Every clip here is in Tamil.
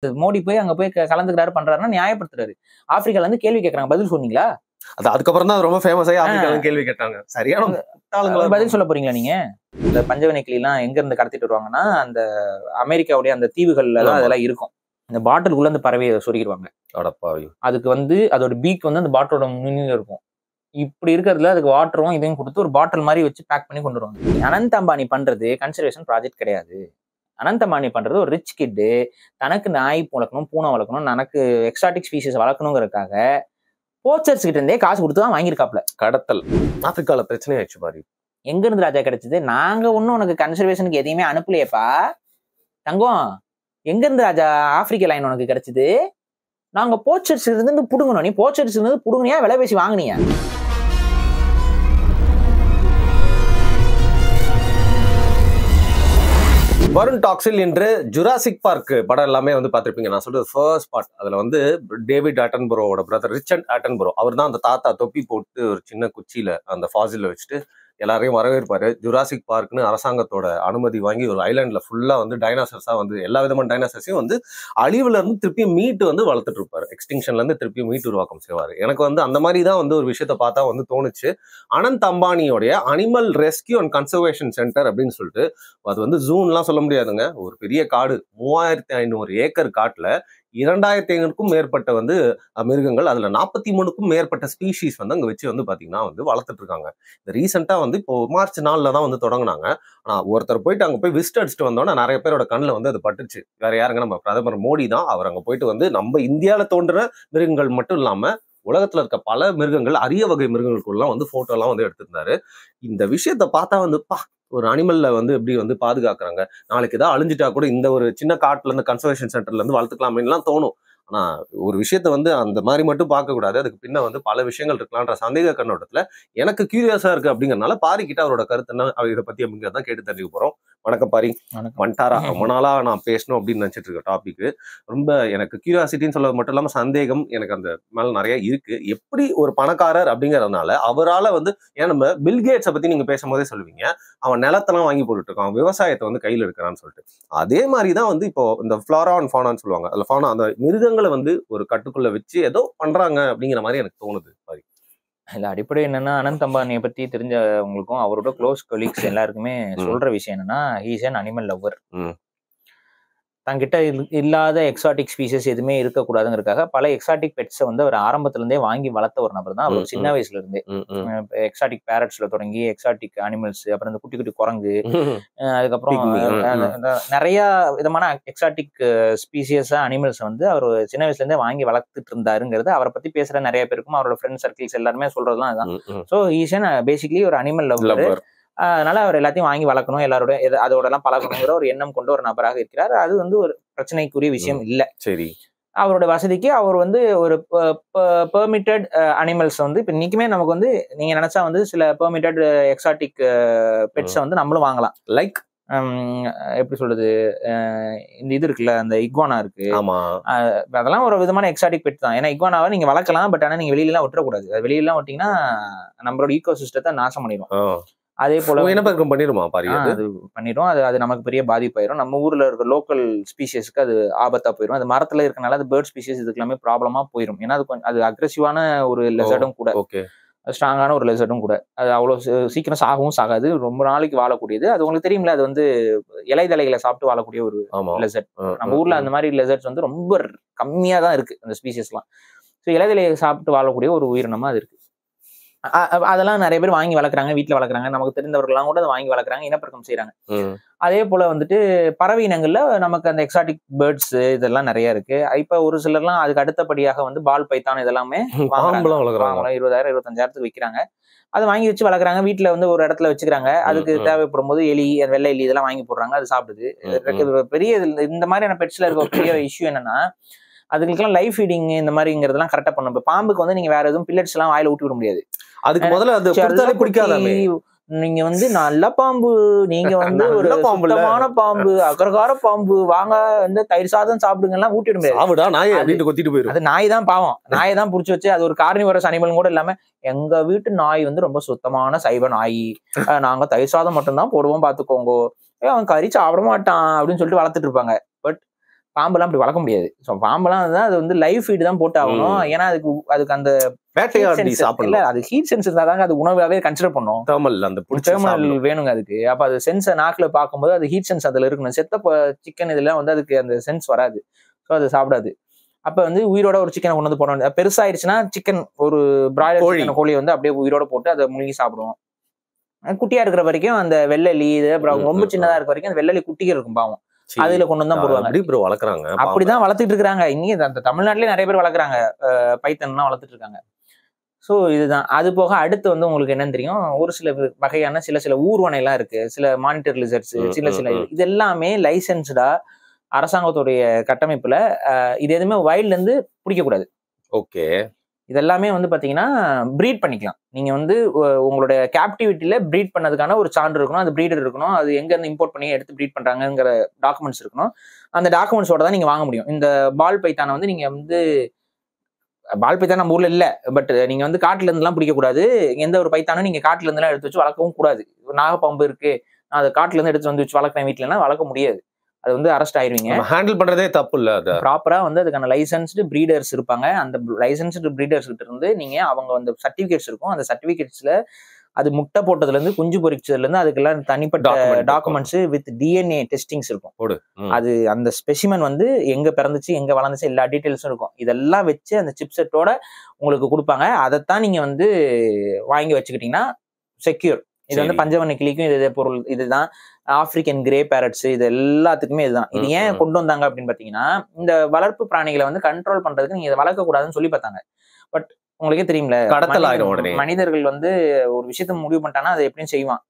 மோடி போய் அங்க போய் கலந்துக்கிறாரு பண்றாருன்னா நியாயப்படுத்துறாரு. ஆப்பிரிக்கால இருந்து கேள்வி கேட்கறாங்க, பதில் சொன்னீங்களா? அது அதுக்கப்புறம் தான் ரொம்ப ஃபேமஸ் ஆகி ஆப்பிரிக்கால கேள்வி கேட்டாங்க. சரியான பதில் சொல்ல போறீங்களா நீங்க? இந்த பஞ்சவர்ண கிளிலாம் எங்க இருந்து கடத்திட்டு வருவாங்கன்னா, அந்த அமெரிக்காவுடைய அந்த தீவுகள்ல தான் அதெல்லாம் இருக்கும். இந்த பாட்டிலுக்குள்ள அந்த பறவையை சொருகிடுவாங்க. அதுக்கு வந்து அதோட பீக் வந்து அந்த பாட்டிலோட நுனியில இருக்கும். இப்படி இருக்கிறதுல அதுக்கு வாட்டரும் இதையும் கொடுத்து ஒரு பாட்டில் மாதிரி வச்சு பேக் பண்ணி கொண்டு வருவாங்க. அனந்த் அம்பானி பண்றது கன்சர்வேஷன் ப்ராஜெக்ட் கிடையாது. அனந்த் அம்பானி பண்றது ஒரு ரிச் கிட்டு, தனக்கு நாய் வளர்க்கணும், பூனை வளர்க்கணும், தனக்கு எக்ஸாட்டிக் ஸ்பீசிஸ் வளர்க்கணுங்கிறதுக்காக போச்சர்ஸ் கிட்ட இருந்தே காசு கொடுத்து தான் வாங்கியிருக்காப்ல. கடத்தல் ஆப்பிரிக்கால பிரச்சனை ஆயிடுச்சு பாரு. எங்க இருந்து ராஜா கிடைச்சது? நாங்க ஒன்னும் உனக்கு கன்சர்வேஷனுக்கு எதையுமே அனுப்பலையப்பா தங்கம். எங்க இருந்து ராஜா ஆப்பிரிக்கா லைன் உனக்கு கிடைச்சது? நாங்க போச்சர்ஸ் இருந்து புடுங்கணும். நீ போச்சர்ஸ் இருந்து புடுங்கனியா விலை பேசி வாங்கினியா? வருண் டாக்ஸில் என்று ஜுராசிக் பார்க் படம் எல்லாமே வந்து பார்த்திருப்பீங்க. நான் சொல்றது ஃபர்ஸ்ட் பார்ட். அதுல வந்து டேவிட் அட்டன்பரோட பிரதர் ரிச்சர்ட் அட்டன்பரோ, அவர் தான் அந்த தாத்தா தொப்பி போட்டு ஒரு சின்ன குச்சியில அந்த ஃபாசில வச்சுட்டு எல்லாரையும் வரவேற்பாரு. ஜுராசிக் பார்க்னு அரசாங்கத்தோட அனுமதி வாங்கி ஒரு ஐலாண்ட்ல ஃபுல்லா வந்து டைனாசர்ஸா வந்து எல்லா விதமான டைனாசர்ஸையும் வந்து அழிவுல இருந்து திருப்பி மீட்டு வந்து வளர்த்துட்டு இருப்பாரு. எக்ஸ்டிங்ஷன்ல இருந்து திருப்பி மீட்டு உருவாக்கம் செய்வாரு. எனக்கு வந்து அந்த மாதிரி தான் வந்து ஒரு விஷயத்த பார்த்தா வந்து தோணுச்சு. அனந்த் அம்பானியோடைய animal rescue and conservation centre அப்படின்னு சொல்லிட்டு, அது வந்து ஜூன்லாம் சொல்ல முடியாதுங்க. ஒரு பெரிய காடு, 3500 ஏக்கர் காட்டுல 2500க்கும் மேற்பட்ட வந்து மிருகங்கள், அதுல 43க்கும் மேற்பட்ட ஸ்பீஷீஸ் வந்து அங்க வச்சு வந்து பாத்தீங்கன்னா வந்து வளர்த்துட்டு இருக்காங்க. இந்த ரீசெண்டா வந்து இப்போ மார்ச் 4 தான் வந்து தொடங்கினாங்க. ஆனா ஒருத்தர் போயிட்டு அங்க போய் விசிட் அடிச்சுட்டு வந்தோன்னா நிறைய பேரோட கண்ணில் வந்து அது பட்டுச்சு. வேற யாருங்க, நம்ம பிரதமர் மோடி தான். அவர் அங்க போயிட்டு வந்து நம்ம இந்தியாவில தோன்ற மிருகங்கள் மட்டும் இல்லாம உலகத்துல இருக்க பல மிருகங்கள், அரிய வகை மிருகங்களுக்குலாம் வந்து போட்டோ எல்லாம் வந்து எடுத்திருந்தாரு. இந்த விஷயத்த பார்த்தா வந்து ஒரு அனிமல்ல வந்து எப்படி வந்து பாதுகாக்கிறாங்க, நாளைக்கு ஏதாவது அழிஞ்சிட்டா கூட இந்த ஒரு சின்ன காட்டுல இருந்து கன்சர்வேஷன் சென்டர்ல இருந்து வளர்த்துக்கலாமேலாம் தோணும். ஆனா ஒரு விஷயத்த வந்து அந்த மாதிரி மட்டும் பார்க்க கூடாது. அதுக்கு பின்ன வந்து பல விஷயங்கள் இருக்கலான்ற சந்தேக கண்ணோட்டத்துல எனக்கு கியூரியாஸா இருக்கு அப்படிங்கறதுனால பாரி கிட்ட அவரோட கருத்து என்ன இதை பத்தி அப்படிங்கிறதான் கேட்டு தெரிஞ்சுக்க போறோம். வணக்கம் பாரி. வண்டாரா. ரொம்ப நாளா நான் பேசணும் அப்படின்னு நினைச்சிட்டு இருக்க டாபிக். ரொம்ப எனக்கு கியூரியாசிட்டின்னு சொல்றது மட்டும் இல்லாம சந்தேகம் எனக்கு அந்த மேல நிறைய இருக்கு. எப்படி ஒரு பணக்காரர் அப்படிங்கறதுனால அவரால் வந்து, ஏன் நம்ம பில்கேட்ஸை பத்தி நீங்க பேசும்போதே சொல்லுவீங்க, அவன் நிலத்தெல்லாம் வாங்கி போட்டுட்டு இருக்கான், விவசாயத்தை வந்து கையில் எடுக்கிறான்னு சொல்லிட்டு. அதே மாதிரிதான் வந்து இப்போ இந்த ஃப்ளோரா அண்ட் ஃபௌனான்னு சொல்லுவாங்க. அதுல ஃபௌனா அந்த மிருகங்களை வந்து ஒரு கட்டுக்குள்ள வச்சு ஏதோ பண்றாங்க அப்படிங்கிற மாதிரி எனக்கு தோணுது பாரி. இல்ல, அடிப்படை என்னன்னா, அனந்த் அம்பானியை பத்தி தெரிஞ்சவங்களுக்கும் அவரோட க்ளோஸ் கொலீக்ஸ் எல்லாருக்குமே சொல்ற விஷயம் என்னன்னா, he is an animal lover. தங்கிட்ட இல்லாத எக்ஸாட்டிக் ஸ்பீசஸ் எதுவுமே இருக்கக்கூடாதுங்கிறதுக்காக பல எக்ஸாட்டிக் பெட்ஸை வந்து அவர் ஆரம்பத்துல இருந்தே வாங்கி வளர்த்த ஒரு நபர் தான். அவர் சின்ன வயசுல இருந்தே எக்ஸாட்டிக் பேரட்ஸ்ல தொடங்கி எக்ஸாட்டிக் அனிமல்ஸ், அப்புறம் இந்த குட்டி குட்டி குரங்கு, அதுக்கப்புறம் நிறைய விதமான எக்ஸாட்டிக் ஸ்பீசியஸ் அனிமல்ஸ் வந்து அவர் சின்ன வயசுல இருந்தே வாங்கி வளர்த்துட்டு இருந்தாருங்கிறது அவரை பத்தி பேசுற நிறைய பேருக்கும் அவரோட ஃப்ரெண்ட் சர்க்கிள்ஸ் எல்லாருமே சொல்றதுலாம் அதுதான். ஸோ ஹீஸ் பேசிக்கலி ஒரு அனிமல் லவ்வர். அதனால அவர் எல்லாத்தையும் வாங்கி வளர்க்கணும், எல்லாரோட அதோட எல்லாம் பழகணுங்கிற ஒரு எண்ணம் கொண்ட ஒரு நபராக இருக்கிறார். அது வந்து ஒரு பிரச்சனைக்குரிய விஷயம் இல்லை. சரி, அவரோட வசதிக்கு அவர் வந்து ஒரு பெர்மிட்டட் அனிமல்ஸ் வந்து இப்ப இன்னைக்குமே நமக்கு வந்து நீங்க நினைச்சா வந்து சில பெர்மிட்டட் எக்ஸாட்டிக் பெட்ஸை வந்து நம்மளும் வாங்கலாம். லைக் எப்படி சொல்றது, இந்த இது இருக்குல்ல, அந்த இக்வானா இருக்கு, அதெல்லாம் ஒரு விதமான எக்ஸாட்டிக் பெட் தான். ஏன்னா இக்வானாவை நீங்க வளர்க்கலாம், பட் ஆனா நீங்க வெளியிலாம் விட்டுறக்கூடாது. வெளியிலாம் விட்டீங்கன்னா நம்மளோட ஈகோ சிஸ்டத்தை நாசம் பண்ணிடும். அதே போல பண்ணிடும், அது நமக்கு பெரிய பாதிப்பாயிரும். நம்ம ஊர்ல இருக்க லோக்கல் ஸ்பீஷியஸ்க்கு அது ஆபத்தா போயிடும். அது மரத்துல இருக்கனால அது பேர்ட் ஸ்பீஷியஸ் இதுக்கு எல்லாமே ப்ராப்ளமா போயிடும். ஏன்னா அது அக்ரெசிவான ஒரு லெசர்டும் கூட, ஸ்ட்ராங்கான ஒரு லெசர்டும் கூட. அது அவ்வளவு சீக்கிரம் சாகவும் சாகாது, ரொம்ப நாளைக்கு வாழக்கூடியது. அது உங்களுக்கு தெரியுமில்ல, அது வந்து இலைதலைகளை சாப்பிட்டு வாழக்கூடிய ஒரு லெசர்ட். நம்ம ஊர்ல அந்த மாதிரி லெசர்ட்ஸ் வந்து ரொம்ப கம்மியா தான் இருக்கு அந்த ஸ்பீஷியஸ்லாம். ஸோ இலைதலையை சாப்பிட்டு வாழக்கூடிய ஒரு உயிரினமா அது இருக்கு. அதெல்லாம் நிறைய பேர் வாங்கி வளர்க்குறாங்க, வீட்டுல வளர்க்குறாங்க, நமக்கு தெரிந்தவர்கள்லாம் கூட அதை வாங்கி வளர்க்குறாங்க, இனப்பெருக்கம் செய்யறாங்க. அதே போல வந்துட்டு பறவை இனங்கள்ல நமக்கு அந்த எக்ஸாட்டிக் பேர்ட்ஸ் இதெல்லாம் நிறைய இருக்கு. இப்ப ஒரு சிலர்லாம் அதுக்கு அடுத்தபடியாக வந்து பால் பைத்தான் இதெல்லாமே 20,000 25,000 விற்கிறாங்க. அதை வாங்கி வச்சு வளர்க்குறாங்க, வீட்டுல வந்து ஒரு இடத்துல வச்சுக்கிறாங்க. அதுக்கு தேவைப்படும் போது எலி, வெள்ளை எலி இதெல்லாம் வாங்கி போடுறாங்க, அது சாப்பிடுது. பெரிய இந்த மாதிரியான பெட்ஸ்ல இருக்க பெரிய இஷ்யூ என்னன்னா, அதுக்கெல்லாம் லைஃப் ஃபீடிங் இந்த மாதிரிங்கிறதெல்லாம் கரெக்டா பண்ணும். இப்போ பாம்புக்கு வந்து நீங்க வேற எதுவும் பில்லட்ஸ் எல்லாம் வாயில ஊட்டி விட முடியாது. அதுக்கு முதல்ல நீங்க வந்து நல்ல பாம்பு, நீங்க வந்து ஒரு சுத்தமான பாம்பு, அகரகார பாம்பு, வாங்க வந்து தயிர் சாதம் சாப்பிடுங்க எல்லாம் ஊட்டி விட முடியாது. அது நாய் தான் பாவம், நாயை தான் புடிச்சு வச்சு அது ஒரு கார்னிவரஸ் அனிமல் கூட இல்லாம, எங்க வீட்டு நாய் வந்து ரொம்ப சுத்தமான சைவ நாய், நாங்க தயிர் சாதம் மட்டும்தான் போடுவோம் பாத்துக்கோங்க, அவன் கறி சாப்பிட மாட்டான் அப்படின்னு சொல்லிட்டு வளர்த்துட்டு இருப்பாங்க. பட் பாம்பெல்லாம் அப்படி வளர்க்க முடியாது. ஸோ பாம்பெல்லாம் வந்து அது வந்து லைவ் ஃபீட் தான் போட்டு ஆகணும். ஏன்னா அதுக்கு அந்த இல்ல அது ஹீட் சென்ஸ் இருந்தாதாங்க அது உணவாவே கன்சிடர் பண்ணும். தெர்மல் வேணுங்க அதுக்கு. அப்ப அது சென்ஸை நாக்குல பார்க்கும்போது அது ஹீட் சென்ஸ் அதுல இருக்கணும். செத்த சிக்கன் இதெல்லாம் வந்து அதுக்கு அந்த சென்ஸ் வராது. ஸோ அது சாப்பிடாது. அப்ப வந்து உயிரோட ஒரு சிக்கனை கொண்டு வந்து போட பெருசாயிருச்சுன்னா சிக்கன் ஒரு பிராய்லர் கோழி வந்து அப்படியே உயிரோட போட்டு அதை முழுங்கி சாப்பிடுவோம். குட்டியா இருக்கிற வரைக்கும் அந்த வெள்ளலி இது அப்புறம் ரொம்ப சின்னதா இருக்க வரைக்கும் அந்த வெள்ளலி குட்டிகள் இருக்கும் பாவம், அதுல கொண்டு வந்து தான் போடுவாங்க. அப்படிதான் வளர்த்துட்டு இருக்காங்க. இங்கே அந்த தமிழ்நாட்டிலேயே நிறைய பேர் வளர்க்குறாங்க, பைத்தன் எல்லாம் வளர்த்துட்டு இருக்காங்க. ஸோ இதுதான். அது போக அடுத்து வந்து உங்களுக்கு என்னன்னு தெரியும், ஒரு சில வகையான சில ஊர்வனை எல்லாம் இருக்கு, சில மானிட்டர் லிசர்ட்ஸ், சில இது எல்லாமே லைசன்ஸ்டா அரசாங்கத்துடைய கட்டமைப்புல இது எதுவுமே வைல்ட்ல இருந்து பிடிக்கக்கூடாது. ஓகே. இதெல்லாமே வந்து பாத்தீங்கன்னா ப்ரீட் பண்ணிக்கலாம். நீங்க வந்து உங்களுடைய கேப்டிவிட்டியில ப்ரீட் பண்ணதுக்கான ஒரு சான்று இருக்கணும், அது ப்ரீடர் இருக்கணும், அது எங்க இருந்து இம்போர்ட் பண்ணி எடுத்து ப்ரீட் பண்றாங்கிற டாக்குமெண்ட்ஸ் இருக்கணும். அந்த டாக்குமெண்ட்ஸோட தான் நீங்க வாங்க முடியும். இந்த பால் பைத்தானை வந்து நீங்க வந்து பால் பைத்தான் நம்ம ஊர்ல இல்ல, பட் நீங்க வந்து காட்டுல இருந்துலாம் பிடிக்கக்கூடாது. எந்த ஒரு பைத்தானும் நீங்க காட்டுல இருந்துலாம் எடுத்து வச்சு வளர்க்கவும் கூடாது. நாகப்பாம்பு இருக்கு, நான் அதை காட்டுல இருந்து எடுத்து வந்து வச்சு வளர்க்குறேன் வீட்டுலன்னா வளர்க்க முடியாது. அது வந்து அரெஸ்ட் ஆயிருவீங்க. ஹேண்டில் பண்றதே தப்பு இல்ல. அது ப்ராப்பரா வந்து அதுக்கான லைசன்ஸ்டு பிரீடர்ஸ் இருப்பாங்க. அந்த லைசன்ஸ்டு பிரீடர்ஸ் கிட்ட இருந்து நீங்க அவங்க அந்த சர்டிபிகேட்ஸ் இருக்கும். அந்த சர்டிபிகேட்ஸ்ல அது முட்டை போட்டதுல இருந்து குஞ்சு பொரிச்சதுல இருந்து அதுக்கெல்லாம் தனிப்பட்ட டாக்குமெண்ட்ஸ் வித் டிஎன்ஏ டெஸ்டிங்ஸ் இருக்கும். அது அந்த ஸ்பெசிமன் வந்து எங்க பிறந்துச்சு எங்க வளர்ந்துச்சு எல்லா டீடைல்ஸும் இருக்கும். இதெல்லாம் வச்சு அந்த சிப்செட்டோட உங்களுக்கு கொடுப்பாங்க. அதைத்தான் நீங்க வந்து வாங்கி வச்சுக்கிட்டீங்கன்னா செக்யூர். இது வந்து பஞ்சவர்ண கிளிக்கும் இதே பொருள் இதுதான். ஆப்பிரிக்கன் கிரே பேரட்ஸ் இது எல்லாத்துக்குமே இதுதான். இது ஏன் கொண்டு வந்தாங்க அப்படின்னு பாத்தீங்கன்னா, இந்த வளர்ப்பு பிராணிகளை வந்து கண்ட்ரோல் பண்றதுக்கு நீங்க இதை வளர்க்க கூடாதுன்னு சொல்லி பார்த்தாங்க. பட் உங்களுக்கே தெரியும்ல, மனிதர்கள் வந்து ஒரு விஷயத்த முடிவு பண்ணிட்டாங்கன்னா அதை எப்படியும் செய்வான்.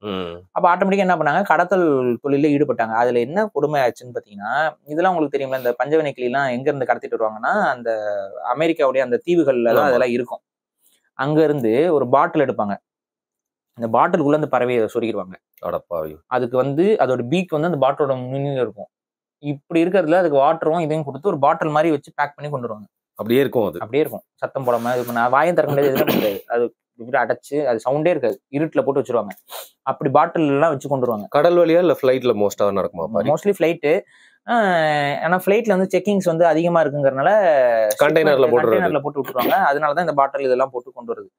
அப்ப ஆட்டோமேட்டிக்கா என்ன பண்ணாங்க, கடத்தல் தொழில ஈடுபட்டாங்க. அதுல என்ன கொடுமை ஆச்சுன்னு பாத்தீங்கன்னா, இதெல்லாம் உங்களுக்கு தெரியும்ல, இந்த பஞ்சவர்ண கிளி எல்லாம் எங்க இருந்து கடத்திட்டு வருவாங்கன்னா அந்த அமெரிக்காவுடைய அந்த தீவுகள்ல தான் அதெல்லாம் இருக்கும். அங்க இருந்து ஒரு பாட்டில் எடுப்பாங்க, அந்த பாட்டிலுக்குள்ள அந்த பறவையை சொருகிடுவாங்க. அதுக்கு வந்து அதோட பீக் வந்து அந்த பாட்டிலோட நுனியில இருக்கும். இப்படி இருக்கிறதுல அதுக்கு வாட்டரும் இதையும் கொடுத்து ஒரு பாட்டில் மாதிரி வச்சு பேக் பண்ணி கொண்டு வருவாங்க. அப்படியே இருக்கும் சத்தம் போடாம. இது நான் வாயம் திறக்க முடியாது, எதுவும் முடியாது. அது இப்படி அடைச்சு அது சவுண்டே இருக்காது, இருட்டுல போட்டு வச்சிருவாங்க. அப்படி பாட்டில் எல்லாம் வச்சு கொண்டு வருவாங்க. கடல் வழியா இல்ல ஃபிளைட்ல மோஸ்டா நடக்குமா? Mostly flight. ஆனா ஃபிளைட்ல வந்து செக்கிங்ஸ் வந்து அதிகமா இருக்குங்கிறதுனால கண்டெய்னர்ல போட்டு விட்டுருவாங்க. அதனாலதான் இந்த பாட்டில் இதெல்லாம் போட்டு கொண்டு வருது.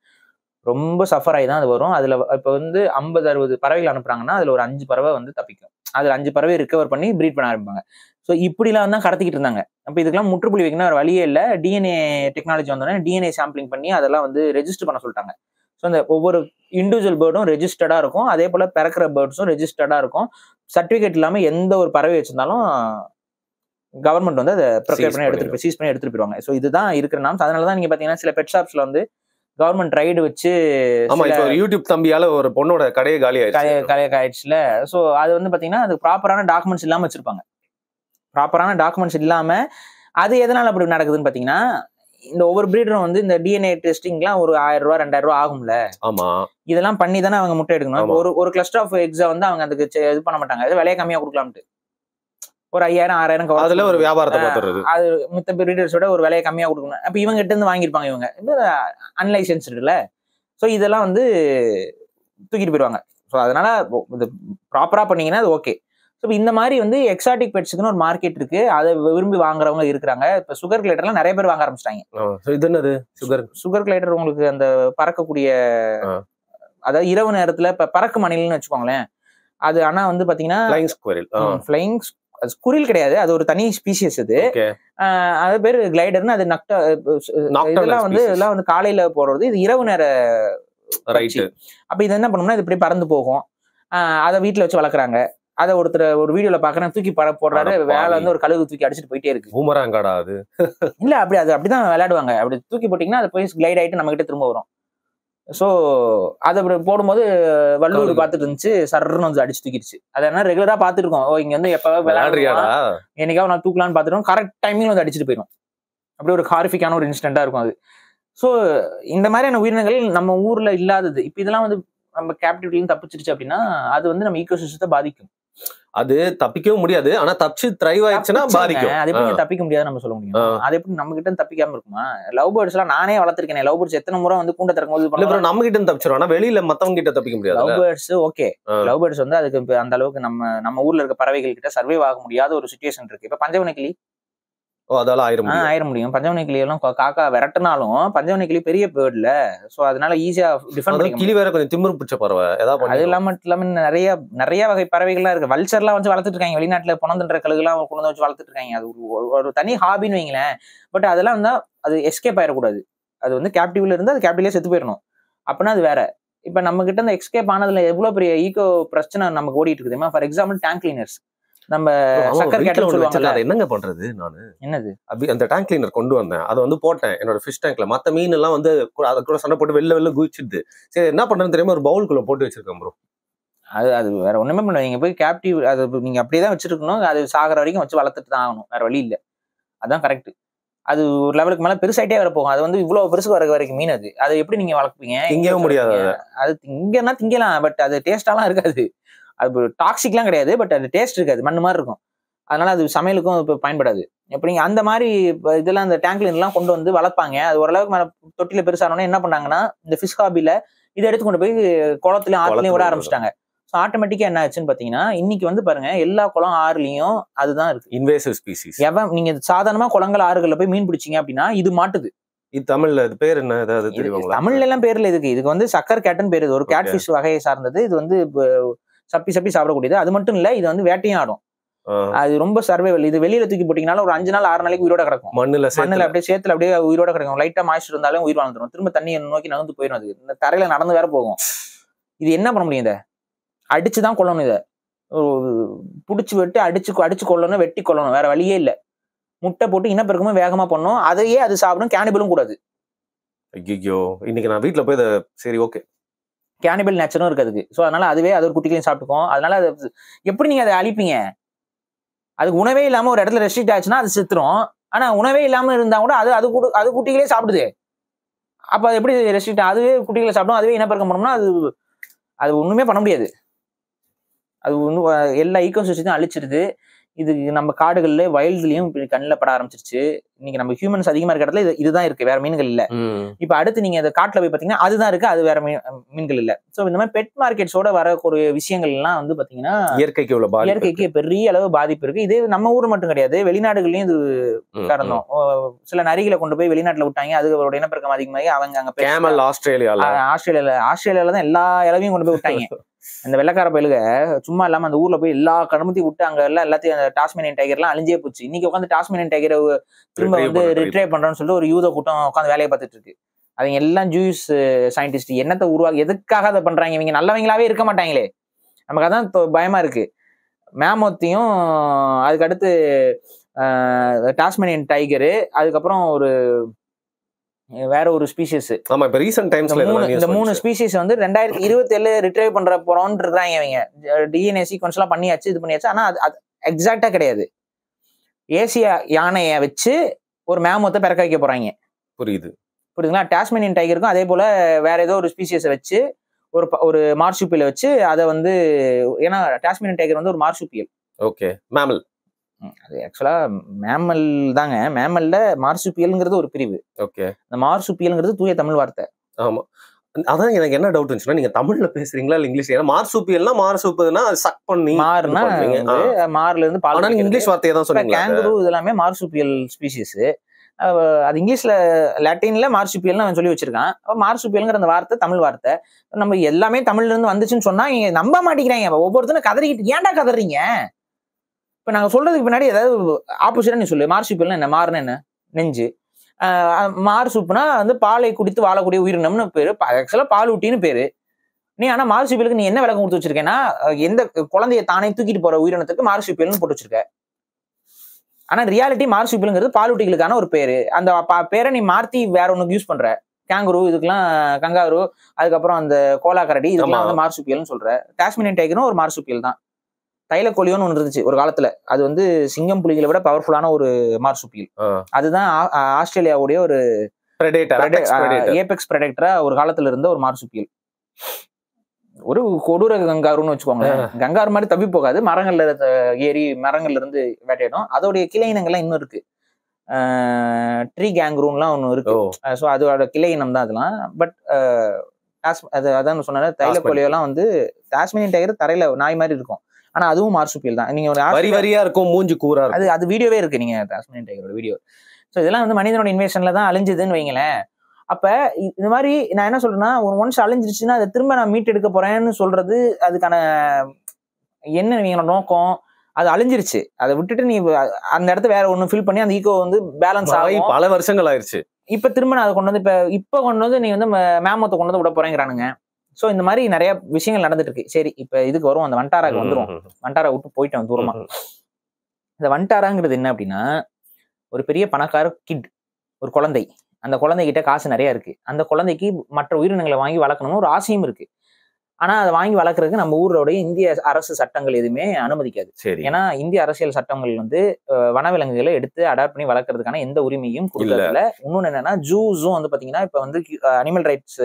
ரொம்ப சஃபர் ஆகி தான் அது வரும். அதுல இப்ப வந்து 50-60 பறவைகள் அனுப்புறாங்கன்னா அதுல ஒரு 5 பறவை வந்து தப்பிக்கும். அதுல 5 பறவை ரிகவர் பண்ணி ப்ரீட் பண்ண ஆரம்பிப்பாங்க. ஸோ இப்படிலாம் தான் கடத்திக்கிட்டு இருந்தாங்க. அப்ப இதுக்கெல்லாம் முற்றுப்புள்ளி வைக்கணும் வேற வழியே இல்லை. டிஎன்ஏ டெக்னாலஜி வந்தோடனே டிஎன்ஏ சாம்பிளிங் பண்ணி அதெல்லாம் வந்து ரெஜிஸ்டர் பண்ண சொல்லிட்டாங்க. ஸோ அந்த ஒவ்வொரு இண்டிவிஜுவல் பேர்டும் ரெஜிஸ்டர்டா இருக்கும். அதே போல பிறக்கிற பேர்ட்ஸும் ரெஜிஸ்டர்டா இருக்கும். சர்டிபிகேட் இல்லாம எந்த ஒரு பறவை வச்சிருந்தாலும் கவர்மெண்ட் வந்து அதை ப்ரொக்யூர் பண்ணி சீஸ் பண்ணி எடுத்துட்டு போயிடுவாங்க. ஸோ இதுதான் இருக்கிற நாம்ஸ். அதனாலதான் நீங்க பாத்தீங்கன்னா சில பெட் ஷாப்ஸ்ல வந்து கவர்மெண்ட் ரைடு வச்சு யூடியூப் தம்பியால ஒரு பொண்ணோட கடையை காலி ஆயிடுச்சுல. ஸோ அது வந்து பாத்தீங்கன்னா அது ப்ராப்பரான டாக்குமெண்ட்ஸ் இல்லாம வச்சிருப்பாங்க. ப்ராப்பரான டாக்குமெண்ட்ஸ் இல்லாம அது எதனால அப்படி நடக்குதுன்னு பாத்தீங்கன்னா, இந்த ஒவ்வொரு பிரீடரும் வந்து இந்த டிஎன்ஏ டெஸ்டிங்லாம் ஒரு 1000 ரூபா 2000 ரூபா ஆகும்ல. ஆமா, இதெல்லாம் பண்ணி தானே அவங்க முட்டை எடுக்கணும். ஒரு கிளஸ்டர் ஆஃப் எக்ஸை வந்து அவங்க அதுக்கு இது பண்ண மாட்டாங்க, அது விலையை கம்மியா கொடுக்கலாம்ட்டு ஒரு 5000 6000 அதுல ஒரு வியாபாரத்தை பார்த்துறது. அது மித்த பிரீடர்ஸோட ஒரு விலையை கம்மியா கொடுக்கணும். அப்ப இவங்க கிட்ட இருந்து வாங்கியிருப்பாங்க, இவங்க அன்லைசன்ஸ்டுல. ஸோ இதெல்லாம் வந்து தூக்கிட்டு போயிடுவாங்க. ஸோ அதனால இது ப்ராப்பரா பண்ணீங்கன்னா அது ஓகே. ஸோ இந்த மாதிரி வந்து எக்ஸாட்டிக் பெட்ஸுக்குன்னு ஒரு மார்க்கெட் இருக்கு, அதை விரும்பி வாங்குறவங்க இருக்கிறாங்க. இப்போ சுகர் கிளைடர்லாம் நிறைய பேர் வாங்க ஆரம்பிச்சிட்டாங்க. இது என்னது சுகர் கிளைடர்? உங்களுக்கு அந்த பறக்கக்கூடிய, அதாவது இரவு நேரத்துல இப்ப பறக்கும் அணில்னு வச்சுக்கோங்களேன். அது ஆனா வந்து பாத்தீங்கன்னா ஃபிளைங் ஸ்குரில் கிடையாது, அது ஒரு தனி ஸ்பீசியஸ். அது பேரு கிளைடர்னு. அது இதெல்லாம் வந்து காலையில போடுறது, இது இரவு நேர. அப்ப இது என்ன பண்ணோம்னா இது இப்படி பறந்து போகும். அதை வீட்டுல வச்சு வளர்க்குறாங்க. அதை ஒருத்தர் ஒரு வீடியோல பாக்குறேன், தூக்கி போடுறாரு, வேலை வந்து ஒரு கழுகு தூக்கி அடிச்சுட்டு போயிட்டே இருக்கு. பூமராங்காடா அது? இல்ல, அது அப்படிதான் விளையாடுவாங்க. அப்படி தூக்கி போட்டீங்கன்னா அது போய் கிளைட் ஆயிட்டு நம்ம கிட்ட திரும்ப வரும். ஸோ அதை போடும்போது வள்ளூர் பார்த்துட்டு இருந்துச்சு, சர்ன்னு வந்து அடிச்சு தூக்கிடுச்சு. அதை என்ன ரெகுலரா பார்த்துட்டு இருக்கோம். இங்க வந்து எப்ப விளையாடுறியாடா, என்னைக்காவது நான் தூக்கலான்னு பார்த்துட்டோம், கரெக்ட் டைமிங் வந்து அடிச்சுட்டு போயிடும். அப்படி ஒரு ஹாரிஃபிக்கான ஒரு இன்சிடென்ட்டா இருக்கும் அது. ஸோ இந்த மாதிரியான உயிரினங்கள் நம்ம ஊர்ல இல்லாதது. இப்ப இதெல்லாம் வந்து நம்ம கேப்டிவிட்டில தப்பிச்சிருச்சு அப்படின்னா அது வந்து நம்ம ஈகோசிஸ்டத்தை பாதிக்கும். அது தப்பிக்கவும் முடியாது, ஆனா தப்பிச்சு த்ரைவ் ஆயிடுச்சுன்னா பாதிக்கும். அது எப்படி தப்பிக்க முடியாது நம்ம சொல்ல முடியும்? அது எப்படி நம்ம கிட்ட தப்பிக்காம இருக்குமா? லவ் பேர்ட்ஸ் எல்லாம் நானே வளர்த்திருக்கேன். லவ் பேர்ட்ஸ் எத்தனை முறை வந்து கூண்ட திறக்கும் போது நம்ம கிட்ட தப்பிச்சிரும், ஆனா வெளியில மத்தவங்க கிட்ட தப்பிக்க முடியாது. Love birds okay, love birds வந்து அதுக்கு அந்த அளவுக்கு நம்ம ஊர்ல இருக்க பறவைகள் கிட்ட சர்வைவ் ஆக முடியாத ஒரு சிச்சுவேஷன் இருக்கு. இப்ப பஞ்சவர்ண கிளி அதால ஆயிர முடியும். பஞ்சவர்ண கிளியெல்லாம் காக்கா விரட்டினாலும் பஞ்சவர்ண கிளி பெரிய பேர்ட்ல, சோ அதனால ஈஸியா டிஃபெண்ட் பண்ணிக்க கிளி வேற கொஞ்சம் திமிரு பிடிச்ச பறவை. அது இல்லாம நிறைய வகை பறவைகள்லாம் இருக்கு. வல்ச்சர்லாம் வச்சு வளர்த்துட்டு இருக்காங்க வெளிநாட்டுல. புனந்துன்ற கழுகுலாம் கொண்டு வச்சு வளர்த்துட்டு இருக்காங்க. அது ஒரு தனி ஹாபின்னு வைங்களேன். பட் அதெல்லாம் இருந்தா அது எஸ்கேப் ஆயிடக்கூடாது. அது வந்து கேப்டிவ்ல இருந்து அது கேப்டிவ்லயே செத்து போயிடணும். அப்படின்னா அது வேற. இப்ப நம்ம கிட்ட இந்த எஸ்கேப் ஆனதுல எவ்வளவு பெரிய ஈகோ பிரச்சனை நமக்கு ஓடிட்டு இருக்குது. For example tank cleaners. நம்ம சக்கர் கேட்டன் சொல்லுவாங்கல்ல, என்னங்க பண்றது? நானு என்னது அந்த டேங்க் கிளீனர் கொண்டு வந்தேன். அதை வந்து போட்டேன் என்னோட ஃபிஷ் டேங்க்ல. மத்த மீன் எல்லாம் வந்து அதை கூட சண்டை போட்டு வெளில குதிச்சிடுது. சரி என்ன பண்றதுன்னு தெரியாம ஒரு பவுலுக்குள்ள போட்டு வச்சிருக்கேன் ப்ரோ. அது வேற ஒண்ணுமே பண்ண. நீங்க போய் கேப்டிவ் அது நீங்க அப்படியேதான் வச்சிருக்கணும். அது சாகிற வரைக்கும் வச்சு வளர்த்துட்டு தான் ஆகணும். வேற வழி இல்ல. அதான் கரெக்ட். அது ஒரு லெவலுக்கு மேல பெருசாயிட்டே வர போகும். அது வந்து இவ்வளவு பெருசு வர வரைக்கும் மீன் அது எப்படி நீங்க வளர்ப்பீங்க? திங்கவே முடியாது. அது திங்கன்னா திங்கலாம். பட் அது டேஸ்டாலாம் இருக்காது. அது டாக்ஸிக்லாம் கிடையாது. பட் அது டேஸ்ட் இருக்காது. மண்ணு மாதிரி இருக்கும். அதனால அது சமையலுக்கும் இப்போ பயன்படாது. எப்படிங்க அந்த மாதிரி இதெல்லாம் அந்த டேங்க்ல எல்லாம் கொண்டு வந்து வளர்ப்பாங்க. அது ஓரளவுக்கு மேல தொட்டில பெருசானோடனே என்ன பண்ணாங்கன்னா, இந்த ஃபிஷ் ஹாபில இதை எடுத்து கொண்டு போய் குளத்துலயும் ஆத்துலயும் விட ஆரம்பிச்சிட்டாங்க. ஸோ ஆட்டோமேட்டிக்கா என்ன ஆச்சுன்னு பாத்தீங்கன்னா, இன்னைக்கு வந்து பாருங்க எல்லா குளம் ஆறுலயும் அதுதான் இருக்கு. Invasive species. நீங்க சாதாரணமா குளங்கள் ஆறுகள்ல போய் மீன் பிடிச்சீங்க அப்படின்னா இது மாட்டுது. இது தமிழ்ல இது பேர் என்ன? ஏதாவது தெரியுங்களா? தமிழ்ல எல்லாம் பேர்ல இதுக்கு வந்து சக்கர் கேட்டன் பேரு. ஒரு கேட் ஃபிஷ் வகையை சார்ந்தது. இது வந்து சப்பி சாப்பிடக்கூடியது. அது மட்டும் இல்ல, இது வந்து வேட்டையும் ஆடும். அது ரொம்ப சர்வைவல். இது வெளியில தூக்கி போட்டீங்கன்னா ஒரு 5 நாள் 6 நாளைக்கு உயிரோட கிடக்கும். மண்ணுல அப்படியே சேத்துல அப்படியே உயிரோட கிடக்கும். லைட்டா மாய்ஸ்டர் இருந்தாலும் உயிர் வாழ்ந்துடும். திரும்ப தண்ணியை நோக்கி நகர்ந்து போயிடும். அது இந்த தரையில நடந்து வேற போகும். இது என்ன பண்ண முடியும்? இதை அடிச்சுதான் கொல்லணும். இதை புடிச்சு வெட்டி அடிச்சு கொல்லணும், வெட்டி கொல்லணும். வேற வழியே இல்ல. முட்டை போட்டு இனப்பெருக்கமும் வேகமா பண்ணும். அதையே அது சாப்பிடும். கேனிபலும் கூடாது. ஐயோ, இன்னைக்கு நான் வீட்டுல போய் சரி ஓகே, கேனிபல் நேச்சரும் இருக்கு அதுக்கு. சோ அதனால அதுவே அது ஒரு குட்டிகளையும் சாப்பிட்டுக்கும். அதனால அது எப்படி நீங்க அதை அழிப்பீங்க? அதுக்கு உணவே இல்லாம ஒரு இடத்துல ரெஸ்ட்ரிக்ட் ஆச்சுன்னா அது செத்துரும். ஆனா உணவே இல்லாம இருந்தா கூட அது குட்டிகளே சாப்பிடுது. அப்ப அது எப்படி ரெஸ்ட்ரிக்ட்? அதுவே குட்டிகளை சாப்பிடும். அதுவே இனப்பெருக்கம் பண்ணோம்னா அது ஒண்ணுமே பண்ண முடியாது. அது எல்லா ஈகோசிஸ்டத்தையும் அழிச்சிருது. இது நம்ம காடுகள்ல வைல்ட்லயும் கண்ணில் பட ஆரம்பிச்சிருச்சு. இன்னைக்கு நம்ம ஹியூமன்ஸ் அதிகமா இருக்க இடத்துல இதுதான் இருக்கு. வேற மீன்கள் இல்ல. இப்ப அடுத்து நீங்க அந்த காட்டுல போய் பாத்தீங்கன்னா அதுதான் இருக்கு. அது வேற மீன்கள் இல்ல. சோ இந்த மாதிரி பெட் மார்க்கெட்ஸோட வரக்கூடிய விஷயங்கள் எல்லாம் வந்து பாத்தீங்கன்னா இயற்கைக்கு பெரிய அளவு பாதிப்பு இருக்கு. இது நம்ம ஊர் மட்டும் கிடையாது, வெளிநாடுகள்லயும் இது காரணம். சில நரிகளை கொண்டு போய் வெளிநாட்டுல விட்டாங்க. அது அவரோட இனப்பெருக்கம் அதிகமாகி அவங்க அங்க ஆஸ்திரேலியால தான் எல்லா இளவையும் கொண்டு போய் விட்டாங்க. அந்த வெள்ளக்கார பயிலுக சும்மா இல்லாம அந்த ஊர்ல போய் எல்லா கடமுத்தி விட்டு அங்க எல்லாத்தையும் அந்த டாஸ்மேனியன் டைகர் எல்லாம் அழிஞ்சே போச்சு. இன்னைக்கு உட்காந்து டாஸ்மேனியன் டைகரை திரும்ப வந்து ரிட்ரைவ் பண்றோம்னு சொல்லிட்டு ஒரு யூத கூட்டம் உட்காந்து வேலையை பார்த்துட்டு இருக்கு. அவங்க எல்லாம் ஜூஸ் சயின்டிஸ்ட் என்னத்தை உருவாக்கி எதுக்காக அதை பண்றாங்க? இவங்க நல்லவங்களாவே இருக்க மாட்டாங்களே. நமக்கு அதான் பயமா இருக்கு. மேமோத்தையும் அதுக்கு அடுத்து டாஸ்மேனியன் டைகரு, அதுக்கப்புறம் ஒரு வேற ஒரு ஸ்பீஷிஸ். ஆமா, இப்ப ரீசன்ட் டைம்ஸ்ல இந்த 3 ஸ்பீஷிஸ் வந்து 2027 ரிட்ரைவ் பண்ற போறோம்னு இருக்காங்க. இவங்க டிஎன்ஏ சீக்வன்ஸ் எல்லாம் பண்ணியாச்சு, இது பண்ணியாச்சு. ஆனா அது எக்ஸாக்டா கிடையாது. ஏசியா யானையை வச்சு ஒரு மேமோத்தை பிறக்க வைக்க போறாங்க. புரியுதுங்களா? டாஸ்மேனியன் டைகருக்கும் அதே போல வேற ஏதோ ஒரு ஸ்பீஷிஸை வச்சு ஒரு மார்சுப்பியலை வச்சு அதை வந்து, ஏன்னா டாஸ்மேனியன் டைகர் வந்து ஒரு மார்சுப்பியல். Okay, mammal. அது ஆக்சுவலா மேமல் தாங்க. மேமல்ல மார்சுப்பியல்ங்கிறது ஒரு பிரிவு. ஓகே, இந்த மார்சுப்பியல்ங்கிறது தூய தமிழ் வார்த்தை. ஆமா, அதான் எனக்கு என்ன டவுட் இருந்துச்சுன்னா, நீங்க தமிழ்ல பேசுறீங்களா இல்ல இங்கிலீஷ்? ஏன்னா மார்சுப்பியல்னா மார்சுப்புனா சக் பண்ணி மார்னா மார்ல இருந்து பால். ஆனா இங்கிலீஷ் வார்த்தையை தான் சொன்னீங்க. கேங்கரு இதெல்லாமே மார்சுப்பியல் ஸ்பீஷிஸ். அது இங்கிலீஷ்ல லாட்டின்ல மார்சுப்பியல்னு அவன் சொல்லி வச்சிருக்கான். மார்சுப்பியல்ங்கிற அந்த வார்த்தை தமிழ் வார்த்தை. நம்ம எல்லாமே தமிழ்ல இருந்து வந்துச்சுன்னு சொன்னா இங்க நம்ப மாட்டேங்கிறாங்க. ஒவ்வொருத்தரும் கதறிக்கிட்டு ஏன்டா கதறீங்க? இப்ப நாங்க சொல்றதுக்கு பின்னாடி ஏதாவது ஆப்போசிட்டா நீ சொல்லு. மார்சுப்பியல்னா என்ன? மார்னா என்ன? நெஞ்சு. மார்சுப்புனா வந்து பாலை குடித்து வாழக்கூடிய உயிரினம்னு பேரு. ஆக்சுவலா பால் ஊட்டின்னு பேரு. நீ ஆனா மார்சுப்பியலுக்கு நீ என்ன விளக்கம் கொடுத்து வச்சிருக்கேன்னா, எந்த குழந்தைய தானே தூக்கிட்டு போற உயிரினத்துக்கு மார்சுப்பியல்னு போட்டு வச்சிருக்க. ஆனா ரியாலிட்டி மார்சுப்பியல்ங்கிறது பாலூட்டிகளுக்கான ஒரு பேரு. அந்த பேரை நீ மாத்தி வேற ஒண்ணுக்கு யூஸ் பண்ற. கேங்குரு இதுக்கெல்லாம் கங்காரு, அதுக்கப்புறம் அந்த கோலா கரடி இதெல்லாம் வந்து மார்சுப்பியல்னு சொல்ற. டாஸ்மேனியன் டைகரும் ஒரு மார்சுப்பியல் தான். தைலக்கோலியோன்னு ஒன்று இருந்துச்சு ஒரு காலத்துல. அது வந்து சிங்கம் புலிகளை விட பவர்ஃபுல்லான ஒரு மார்சுப்பியல். அதுதான் ஆஸ்திரேலியாவுடைய ஒரு ஏபெக்ஸ் பிரெடேட்டரா ஒரு காலத்துல இருந்த ஒரு மார்சுப்பியல். ஒரு கொடூர கங்காருன்னு வச்சுக்கோங்களேன். கங்காரு மாதிரி தப்பி போகாது. மரங்கள்ல ஏறி மரங்கள்ல இருந்து வேட்டையிடும். அதோடைய கிளை இனங்கள்லாம் இன்னும் இருக்கு. ட்ரீ கேங்க்ரூன்லாம் ஒன்று இருக்கு. ஸோ அதோட கிளை இனம் தான் அதெல்லாம். பட் அதான் சொன்ன தைலக்கோலியெல்லாம் வந்து டாஸ்மேனியன் டைகர் தரையில நாய் மாதிரி இருக்கும். ஆனா அதுவும் மார்சுபியல் தான். நீங்க ஒரு வரி வரியா இருக்கும், மூஞ்சி கூரா இருக்கும். அது வீடியோவே இருக்கு, நீங்க டாஸ்மேனியன் டைகரோட வீடியோ. ஸோ இதெல்லாம் வந்து மனிதனோட இன்வேஷன்ல தான் அழிஞ்சுதுன்னு வைங்களேன். அப்ப இந்த மாதிரி நான் என்ன சொல்றேன்னா, ஒரு ஒன்ஸ் அழிஞ்சிருச்சுன்னா அதை திரும்ப நான் மீட் எடுக்க போறேன்னு சொல்றது அதுக்கான என்ன நீங்களோட நோக்கம்? அது அழிஞ்சிருச்சு, அதை விட்டுட்டு நீ அந்த இடத்த வேற ஒண்ணு ஃபில் பண்ணி அந்த ஈகோ வந்து பேலன்ஸ் ஆகி பல வருஷங்கள் ஆயிருச்சு. இப்ப திரும்ப நான் அதை கொண்டு வந்து இப்ப கொண்டு வந்து நீ வந்து மேமத்தை கொண்டு வந்து விட போறேங்கிறானுங்க. சோ இந்த மாதிரி நிறைய விஷயங்கள் நடந்துட்டு இருக்கு. சரி, இப்ப இதுக்கு வரும், அந்த வண்டாராக்கு வந்துரும். வண்டாரா விட்டு போயிட்டேன் தூரமா. இந்த வண்டாராங்கிறது என்ன அப்படின்னா, ஒரு பெரிய பணக்கார கிட், ஒரு குழந்தை. அந்த குழந்தைகிட்ட காசு நிறைய இருக்கு. அந்த குழந்தைக்கு மற்ற உயிரினங்களை வாங்கி வளர்க்கணும்னு ஒரு ஆசையும் இருக்கு. ஆனா அதை வாங்கி வளர்க்கறதுக்கு நம்ம ஊரோடைய இந்திய அரசு சட்டங்கள் எதுவுமே அனுமதிக்காது. ஏன்னா இந்திய அரசியல் சட்டங்கள் வந்து வனவிலங்குகளை எடுத்து அடாப்ட் பண்ணி வளர்க்கறதுக்கான எந்த உரிமையும் கொடுக்கறதில்ல. இன்னொன்னு என்னன்னா, ஜூஸும் வந்து பாத்தீங்கன்னா இப்ப வந்து அனிமல் ரைட்ஸ்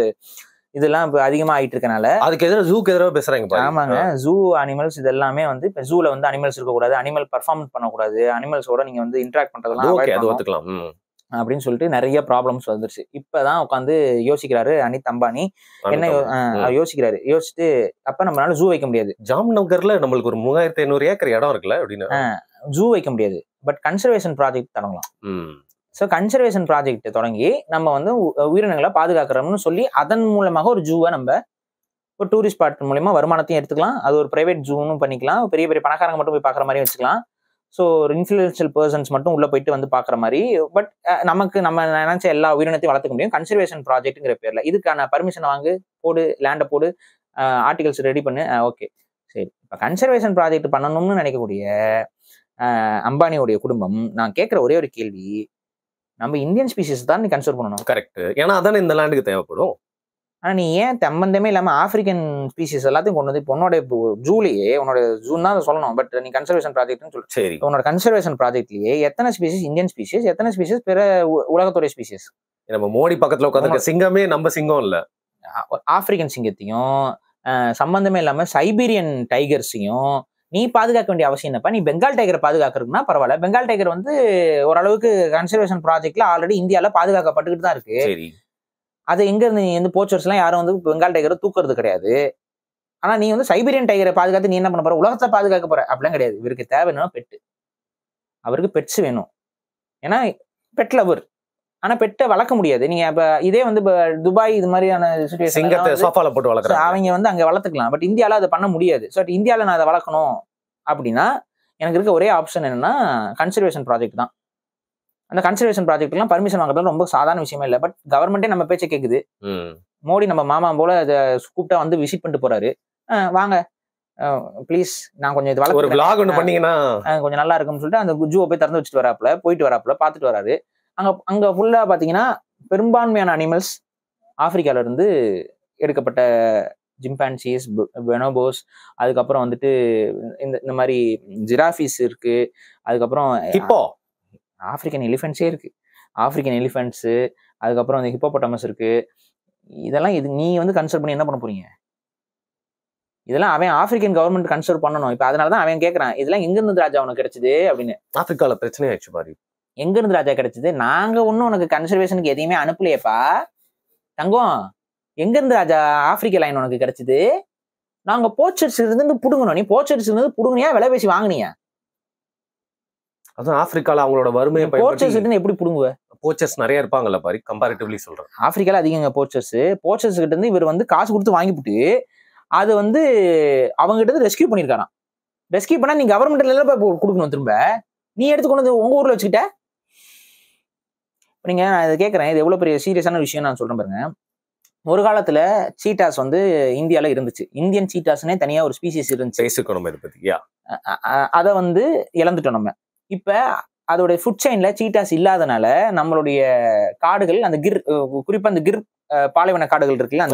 இதெல்லாம் இப்ப அதிகமா ஆயிட்டு இருக்கனால அதுக்கு எதிராக ஜூக்கு எதிராக பேசுறாங்க. ஆமாங்க, ஜூ அனிமல்ஸ் இது எல்லாமே வந்து இப்ப ஜூல வந்து அனிமல்ஸ் இருக்கக்கூடாது, அனிமல் பர்ஃபார்மன்ஸ் பண்ணக்கூடாது, அனிமல்ஸோட நீங்க வந்து இன்டராக்ட் பண்றதெல்லாம் அப்படின்னு சொல்லிட்டு நிறைய ப்ராப்ளம்ஸ் வந்துருச்சு. இப்பதான் உட்காந்து யோசிக்கிறாரு அனித் அம்பானி. என்ன யோசிக்கிறாரு, யோசிச்சுட்டு அப்ப நம்மளால ஜூ வைக்க முடியாது. ஜாம்நகர்ல நம்மளுக்கு ஒரு 3500 ஏக்கர் இடம் இருக்குல்ல அப்படின்னு ஜூ வைக்க முடியாது. பட் கன்சர்வேஷன் ப்ராஜெக்ட் தொடங்கலாம். ஸோ கன்சர்வேஷன் ப்ராஜெக்ட் தொடங்கி நம்ம வந்து உயிரினங்களை பாதுகாக்கிறோம்னு சொல்லி அதன் மூலமாக ஒரு ஜூவை நம்ம ஒரு டூரிஸ்ட் ஸ்பாட் மூலமா வருமானத்தையும் எடுத்துக்கலாம். அது ஒரு பிரைவேட் ஜூன்னு பண்ணிக்கலாம். பெரிய பெரிய பணக்காரங்க மட்டும் போய் பார்க்குற மாதிரி வச்சுக்கலாம். ஸோ ஒரு இன்ஃப்ளூயன்ஷியல் பர்சன்ஸ் மட்டும் உள்ள போயிட்டு வந்து பார்க்குற மாதிரி. பட் நமக்கு நம்ம நினைச்ச எல்லா உயிரினத்தையும் வளர்த்துக்க முடியும் கன்சர்வேஷன் ப்ராஜெக்ட்ங்கிற பேர்ல. இதுக்கான பர்மிஷன் வாங்கு, போடு, லேண்டை போடு, ஆர்டிகல்ஸ் ரெடி பண்ணு. ஓகே சரி, இப்போ கன்சர்வேஷன் ப்ராஜெக்ட் பண்ணணும்னு நினைக்கக்கூடிய அம்பானியோடைய குடும்பம், நான் கேட்குற ஒரே ஒரு கேள்வி, நம்ம இந்தியன் ஸ்பீசிஸ் தான் நீ கன்சர்வ் பண்ணணும். கரெக்ட். ஏன்னா அதானே இந்த லேண்டுக்கு தேவைப்படும். ஆனா நீ ஏன் சம்பந்தமே இல்லாம ஆப்பிரிக்கன் ஸ்பீசிஸ் எல்லாத்தையும் கொண்டு வந்து இப்போ உன்னோட ஜூலியே, உன்னோட ஜூன் தான் சொல்லணும், பட் நீ கன்சர்வேஷன் ப்ராஜெக்ட்னு சொல்லு. சரி, உன்னோட கன்சர்வேஷன் ப்ராஜெக்ட்லயே எத்தனை ஸ்பீசிஸ் இந்தியன் ஸ்பீசிஸ், எத்தனை ஸ்பீசிஸ் பிற உலகத்துடைய ஸ்பீசிஸ்? நம்ம மோடி பக்கத்துல உட்கார்ந்து சிங்கமே நம்ம சிங்கம் இல்ல. ஆப்பிரிக்கன் சிங்கத்தையும் சம்பந்தமே இல்லாம சைபீரியன் டைகர்ஸையும் நீ பாதுகாக்க வேண்டிய அவசியம் என்னப்பா? நீ பெங்கால் டைகரை பாதுகாக்கிறதுனா பரவாயில்ல. பெங்கால் டைகர் வந்து ஓரளவுக்கு கன்சர்வேஷன் ப்ராஜெக்ட்ல ஆல்ரெடி இந்தியால பாதுகாக்கப்பட்டுக்கிட்டு தான் இருக்கு. அது எங்க இருந்து நீ வந்து போச்சர்ஸ் எல்லாம் யாரும் வந்து பெங்கால் டைகரை தூக்குறது கிடையாது. ஆனா நீ வந்து சைபீரியன் டைகரை பாதுகாத்து நீ என்ன பண்ண போற? உலகத்தை பாதுகாக்க போற? அப்படிலாம் கிடையாது. இவருக்கு தேவைன்னா பெட்டு, அவருக்கு பெட்ஸ் வேணும். ஏன்னா பெட் லவர். ஆனா பெட்டை வளர்க்க முடியாது. நீங்க இப்ப இதே வந்து துபாய் இது மாதிரியான சிச்சுவேஷன் அவங்க வந்து அங்க வளர்த்துக்கலாம். பட் இந்தியால அதை பண்ண முடியாது. ஸோ இந்தியால நான் அதை வளர்க்கணும் அப்படின்னா எனக்கு இருக்க ஒரே ஆப்ஷன் என்னன்னா கன்சர்வேஷன் ப்ராஜெக்ட் தான். அந்த கன்சர்வேஷன் ப்ராஜெக்ட்லாம் பர்மிஷன் வாங்குறது ரொம்ப சாதாரண விஷயமே இல்லை. பட் கவர்மெண்டே நம்ம பேச்சை கேட்குது. மோடி நம்ம மாமா போல அதை கூப்பிட்டா வந்து விசிட் பண்ணிட்டு போறாரு. வாங்க ப்ளீஸ், நான் கொஞ்சம் இது வளர்க்க கொஞ்சம் நல்லா இருக்கும்னு சொல்லிட்டு அந்த ஜூவை போய் திறந்து வச்சுட்டு வராப்புல, போயிட்டு வராப்புல, பார்த்துட்டு வராரு. அங்க ஃபுல்லா பாத்தீங்கன்னா பெரும்பான்மையான அனிமல்ஸ் ஆப்பிரிக்கால இருந்து எடுக்கப்பட்ட ஜிம்பான்சிஸ், பெனோபோஸ், அதுக்கப்புறம் வந்துட்டு இந்த மாதிரி ஜிராஃபிஸ் இருக்கு, அதுக்கப்புறம் ஆப்பிரிக்கன் எலிஃபென்ட்ஸே இருக்கு, ஆப்பிரிக்கன் எலிஃபென்ட்ஸ், அதுக்கப்புறம் அந்த ஹிப்போபொட்டமஸ் இருக்கு. இதெல்லாம் இது நீ வந்து கன்சர்வ் பண்ணி என்ன பண்ண போறீங்க? இதெல்லாம் அவன் ஆப்பிரிக்கன் கவர்மெண்ட் கன்சர்வ் பண்ணணும். இப்ப அதனாலதான் அவன் கேட்கறான், இதெல்லாம் எங்க இருந்து ராஜா உனக்கு கிடைச்சது அப்படின்னு. ஆப்பிரிக்கால பிரச்சனை ஆயிடுச்சு பாரு. எங்க இருந்து ராஜா கிடைச்சது? நாங்க ஒன்னும் உனக்கு கன்சர்வேஷனுக்கு எதையுமே அனுப்பலையப்பா தங்கம். எங்க இருந்து ராஜா ஆப்பிரிக்கா லைன் உனக்கு கிடைச்சது? நாங்க போச்சர்ஸ் இருந்து புடுங்கணும். நீ போச்சர்ஸ் இருந்து புடுங்கனியா, விலை பேசி வாங்கினியா? அதுவும் ஆப்பிரிக்கால அவங்களோட வறுமையை போச்சர்ஸ் இருந்து எப்படி புடுங்குவ? போச்சர்ஸ் நிறைய இருப்பாங்கல்ல பாரு, கம்பேரிட்டிவ்லி சொல்றேன். ஆப்பிரிக்கால அதிகங்க போச்சர்ஸ். போச்சர்ஸ் கிட்ட இருந்து இவர் வந்து காசு கொடுத்து வாங்கிவிட்டு அது வந்து அவங்க கிட்ட இருந்து ரெஸ்கியூ பண்ணிருக்காராம். ரெஸ்கியூ பண்ணா நீ கவர்மெண்ட்ல எல்லாம் போய் கொடுக்கணும். திரும்ப நீ எடுத்து கொண்டு வந்து உங்க ஊர்ல வச்சுக்கிட்ட. நீங்க நான் இதை கேட்கறேன், இது எவ்வளவு பெரிய சீரியஸான விஷயம் நான் சொல்றேன் பாருங்க. ஒரு காலத்துல சீட்டாஸ் வந்து இந்தியால இருந்துச்சு. இந்தியன் சீட்டாஸ்னே தனியா ஒரு ஸ்பீசிஸ் இருந்துச்சு. அதை வந்து இழந்துட்டோம் நம்ம. இப்ப அதோட ஃபுட் செயின்ல சீட்டாஸ் இல்லாதனால நம்மளுடைய காடுகள், அந்த குறிப்பா அந்த கிர் பாலைவன காடுகள் இருக்குல்ல,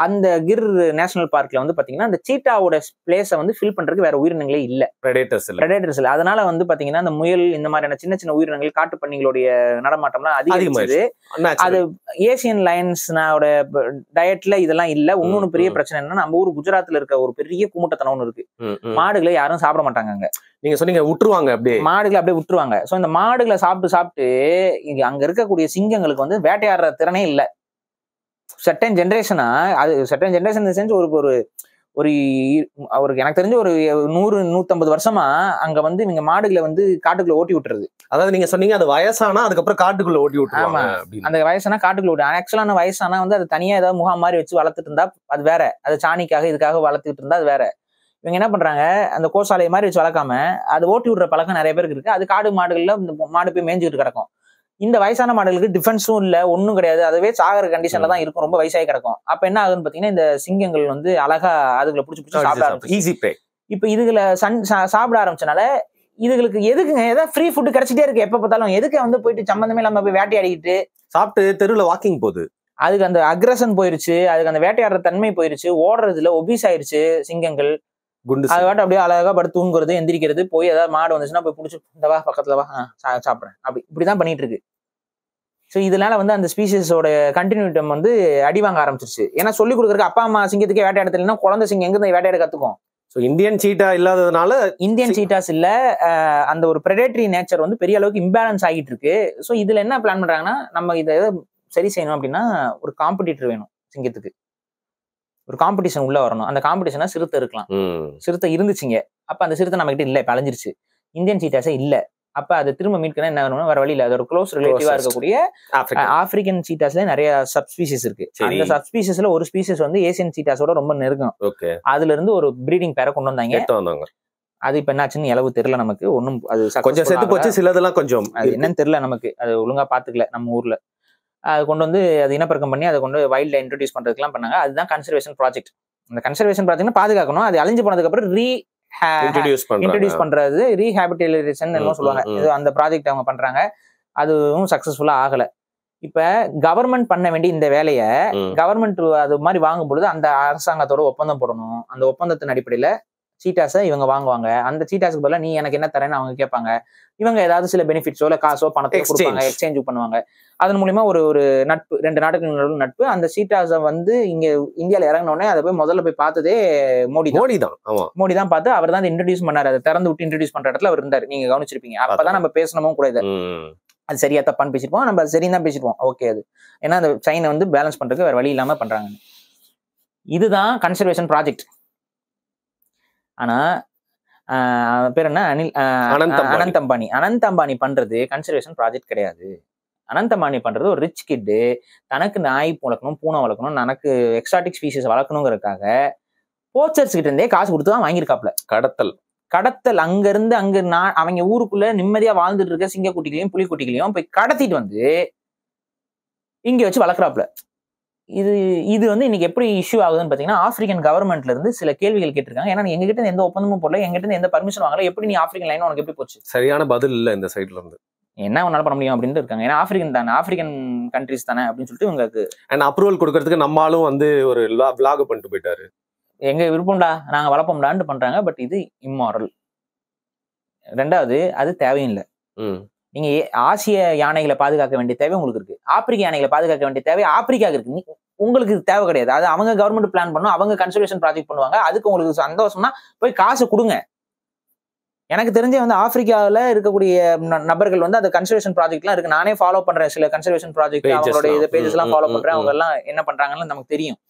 அந்த கிர் நேஷனல் பார்க்ல வந்து பாத்தீங்கன்னா அந்த சீட்டாவோட பிளேஸை வந்து ஃபில் பண்றதுக்கு வேற உயிரினங்களே இல்ல, பிரெடேட்டர்ஸ் இல்ல. அதனால வந்து பாத்தீங்கன்னா அந்த முயல் இந்த மாதிரியான சின்ன சின்ன உயிரினங்கள், காட்டு பண்ணிகளுடைய நடமாட்டம்லாம் அதிகமாச்சு. அது ஏசியன் லைன்ஸ்னோட டயட்ல இதெல்லாம் இல்ல. இன்னொன்னு பெரிய பிரச்சனை என்னன்னா, நம்ம ஊர் குஜராத்ல இருக்க ஒரு பெரிய குமுட்டத்தனம் ஒண்ணு இருக்கு. மாடுகளை யாரும் சாப்பிட மாட்டாங்க அங்க. நீங்க சொன்னீங்க விட்டுருவாங்க, அப்படியே மாடுகளை அப்படியே விட்டுருவாங்க. சோ இந்த மாடுகளை சாப்பிட்டு அங்க இருக்கக்கூடிய சிங்கங்களுக்கு வந்து வேட்டையாடுற திறனே இல்ல. சர்டன் ஜென்ரேஷனா, அது சர்டன் ஜென்ரேஷன் சென்ஸ் ஒரு அவருக்கு எனக்கு தெரிஞ்ச ஒரு 100-150 வருஷமா அங்க வந்து இவங்க மாடுகளை வந்து காட்டுக்குள்ள ஓட்டி விட்டுறது. அதாவது நீங்க சொன்னீங்க அது வயசானா அதுக்கப்புறம் காட்டுக்குள்ள ஓட்டி விட்டுருவாங்க அப்படின்னு. அந்த வயசானா காட்டுக்குள்ள ஓட்டி, ஆக்சுவலான வயசானா வந்து அது தனியா ஏதாவது முகாம் மாதிரி வச்சு வளர்த்துட்டு இருந்தா அது வேற, அது சாணிக்காக இதுக்காக வளர்த்துட்டு இருந்தா அது வேற. இவங்க என்ன பண்றாங்க, அந்த கோசாலை மாதிரி வச்சு வளர்க்காம அது ஓட்டி விடுற பழக்கம் நிறைய பேருக்கு இருக்கு. அது காடு மாடுகள்ல இந்த மாடு போய் மேய்ஞ்சிட்டு கிடக்கும். இந்த வயசான மாடுகளுக்கு டிஃபென்ஸும் இல்ல, ஒன்னும் கிடையாது, அதுவே சாகிற கண்டிஷன்ல தான் இருக்கும், ரொம்ப வயசாகி கிடக்கும். அப்ப என்ன ஆகுதுன்னு பாத்தீங்கன்னா, இந்த சிங்கங்கள் வந்து அழகா அதுகளை பிடிச்சி சாப்பிட ஆரம்பிச்சு. Easy pray. இப்ப இதுகளை சாப்பிட ஆரம்பிச்சனால இதுகளுக்கு எதுக்குங்க ஏதாவது ஃப்ரீ ஃபுட் கிடைச்சிட்டே இருக்கு எப்ப பார்த்தாலும், எதுக்கு வந்து போயிட்டு சம்பந்தமே இல்லாம போய் வேட்டையாடிக்கிட்டு சாப்பிட்டு தெருவில் வாக்கிங் போகுது. அதுக்கு அந்த அக்ரஷன் போயிருச்சு, அதுக்கு அந்த வேட்டையாடுற தன்மை போயிருச்சு, ஓடுறதுல ஒபீஸ் ஆயிருச்சு சிங்கங்கள். அது வாட்டு அப்படியே அழகா படுத்து தூங்குறது, எந்திரிக்கிறது, போய் ஏதாவது மாடு வந்துச்சுன்னா போய் பிடிச்சி இந்த வா பக்கத்துல வா சாப்பிட்றேன் அப்படி இப்படிதான் பண்ணிட்டு இருக்கு. ஸோ இதனால வந்து அந்த ஸ்பீசிஸோட கண்டினியூட்டம் வந்து அடி வாங்க ஆரம்பிச்சிருச்சு. ஏன்னா சொல்லிக் கொடுக்குறதுக்கு அப்பா அம்மா சிங்கத்துக்கே வேட்டையாட தெரியலன்னா குழந்தை சிங்கம் எங்க வேட்டையாட கத்துக்கும். ஸோ இந்தியன் சீட்டா இல்லாததுனால, இந்தியன் சீட்டாஸ் இல்ல, அந்த ஒரு பிரெடேட்டரி நேச்சர் வந்து பெரிய அளவுக்கு இம்பேலன்ஸ் ஆகிட்டு இருக்கு. ஸோ இதுல என்ன பிளான் பண்றாங்கன்னா, நம்ம இதை சரி செய்யணும் அப்படின்னா ஒரு காம்படிட்டர் வேணும் சிங்கத்துக்கு, ஒரு காம்படிஷன் உள்ள வரணும். அந்த காம்படிஷனா சிறுத்தை இருக்கலாம். சிறுத்தை இருந்துச்சுங்க, அப்ப அந்த சிறுத்தை நம்ம கிட்ட இல்ல, இப்ப அழிஞ்சிருச்சு. இந்தியன் சீட்டாஸே இல்ல, அப்ப அதை திரும்ப மீட்கணும் என்ன வேணும், வேற வழியில அதோட க்ளோஸ் ரிலேட்டிவா இருக்கக்கூடிய ஆப்பிரிக்கன் சீட்டாஸ்ல நிறைய சப்ஸ்பீசிஸ் இருக்கு. அந்த சப்ஸ்பீசிஸ்ல ஒரு ஸ்பீசிஸ் வந்து ஏசியன் சீட்டாஸோட ரொம்ப நெருக்கம். அதுல இருந்து ஒரு பிரீடிங் பேரை கொண்டு வந்தாங்க. அது இப்ப என்னாச்சுன்னு எளவு தெரியல நமக்கு, ஒன்னும் அது கொஞ்சம் செத்து போச்சு, சிலதெல்லாம் கொஞ்சம் அது என்னன்னு தெரியல நமக்கு, அது ஒழுங்கா பாத்துக்கல நம்ம ஊர்ல. அது கொண்டு வந்து அது இனப்பெருக்கம் பண்ணி அதை கொண்டு வைல்ட்ல இன்ட்ரோடியூஸ் பண்றதுக்குலாம் பண்ணாங்க. அதுதான் கன்சர்வேஷன் ப்ராஜெக்ட். அந்த கன்சர்வேஷன் ப்ராஜெக்ட் பாதுகாக்கணும், அது அழிஞ்சு போனதுக்கு அப்புறம் இன்ட்ரோடியூஸ் பண்றது, ரீஹாபிலிட்டேஷன் என்ன சொல்லுவாங்க, அந்த ப்ராஜெக்ட் அவங்க பண்றாங்க. அதுவும் சக்சஸ்ஃபுல்லா ஆகல. இப்ப கவர்மெண்ட் பண்ண வேண்டிய இந்த வேலைய கவர்மெண்ட் அது மாதிரி வாங்கும் பொழுது அந்த அரசாங்கத்தோட ஒப்பந்தம் போடணும். அந்த ஒப்பந்தத்தின் அடிப்படையில சீட்டாஸை இவங்க வாங்குவாங்க. அந்த சீட்டாஸுக்கு பதிலா நீ எனக்கு என்ன தரேன்னு அவங்க கேட்பாங்க. இவங்க ஏதாவது சில பெனிஃபிட்ஸோ இல்ல காசோ பணத்தை கொடுப்பாங்க, எக்ஸ்சேஞ்ச் பண்ணுவாங்க. அதன் மூலியமா ஒரு நட்பு, 2 நாடுகள் நட்பு. அந்த சீட்டாஸை வந்து இங்க இந்தியாவில இறங்கினோடனே அதை போய் முதல்ல போய் பார்த்ததே மோடி தான் பார்த்து அவர் தான் இன்ட்ரோடியூஸ் பண்ணாரு. அதை திறந்து விட்டு இன்ட்ரோடியூஸ் பண்ற இடத்துல அவர் இருந்தாரு, நீங்க கவனிச்சிருப்பீங்க. அப்பதான் நம்ம பேசணுமும் கூட, அது சரியா தப்பான்னு பேசிருப்போம், நம்ம சரின்னு தான் பேசிருப்போம். ஓகே, அது ஏன்னா அந்த சைனை வந்து பேலன்ஸ் பண்றதுக்கு வேற வழி இல்லாம பண்றாங்க. இதுதான் கன்சர்வேஷன் ப்ராஜெக்ட். ஆனா பேர் என்ன, அனந்த் அம்பானி. அனந்த் அம்பானி பண்றது கன்சர்வேஷன் ப்ராஜெக்ட் கிடையாது. அனந்த் அம்பானி பண்றது ஒரு ரிச் கிட்டு, தனக்கு நாய் வளர்க்கணும், பூனை வளர்க்கணும், தனக்கு எக்ஸாட்டிக் ஸ்பீசிஸ் வளர்க்கணுங்கிறதுக்காக போச்சர்ஸ் கிட்ட இருந்தே காசு கொடுத்து தான் வாங்கியிருக்காப்ல. கடத்தல் அங்க இருந்து அவங்க ஊருக்குள்ள நிம்மதியா வாழ்ந்துட்டு இருக்க சிங்கக்குட்டிகளையும் புலிக்குட்டிகளையும் போய் கடத்திட்டு வந்து இங்க வச்சு வளர்க்குறாப்ல. இது வந்து இன்னைக்கு எப்படி இஷ்யூ ஆகுதுன்னு பாத்தீங்கன்னா, ஆப்பிரிக்கன் கவர்மெண்ட்ல இருந்து சில கேள்விகள் கேட்டிருக்காங்க. ஏன்னா எங்க கிட்ட எந்த ஒப்பந்தமும் போடல, எங்க கிட்ட எந்த பர்மிஷன் வாங்கல, எப்படி நீ ஆப்பிரிக்கன் லைன் உனக்கு எப்படி போச்சு? சரியான பதில் இல்ல இந்த சைட்ல இருந்து. என்ன உன்னால பண்ண முடியும் அப்படின்னு இருக்காங்க. ஏன்னா ஆப்பிரிக்கன் தானே, ஆப்பிரிக்கன் கண்ட்ரிஸ் தானே அப்படின்னு சொல்லிட்டு உங்களுக்கு அப்ரூவல் கொடுக்கறதுக்கு நம்மளும் வந்து ஒரு விளாக் பண்ணிட்டு போயிட்டாரு. எங்க விருப்பம்டா, நாங்க வளர்ப்போம்டான்னு பண்றாங்க. பட் இது இம்மாரல். 2வது, அது தேவையும் இல்லை. நீங்க ஆசிய யானைகளை பாதுகாக்க வேண்டிய தேவை உங்களுக்கு இருக்கு, ஆப்பிரிக்க யானைகளை பாதுகாக்க வேண்டிய தேவை ஆப்பிரிக்காவுக்கு இருக்கு. உங்களுக்கு இது தேவை கிடையாது. அது அவங்க கவர்மெண்ட் பிளான் பண்ணும், அவங்க கன்சர்வேஷன் ப்ராஜெக்ட் பண்ணுவாங்க. அதுக்கு உங்களுக்கு சந்தோஷம்னா போய் காசு கொடுங்க. எனக்கு தெரிஞ்ச வந்து ஆப்பிரிக்காவில் இருக்கக்கூடிய நபர்கள் வந்து அந்த கன்சர்வேஷன் ப்ராஜெக்ட்லாம் இருக்கு. நானே ஃபாலோ பண்றேன் சில கன்சர்வேஷன் ப்ராஜெக்ட், அவங்களோட இதை பேஜஸ் எல்லாம் ஃபாலோ பண்றேன். அவங்க எல்லாம் என்ன பண்றாங்கன்னு நமக்கு தெரியும்.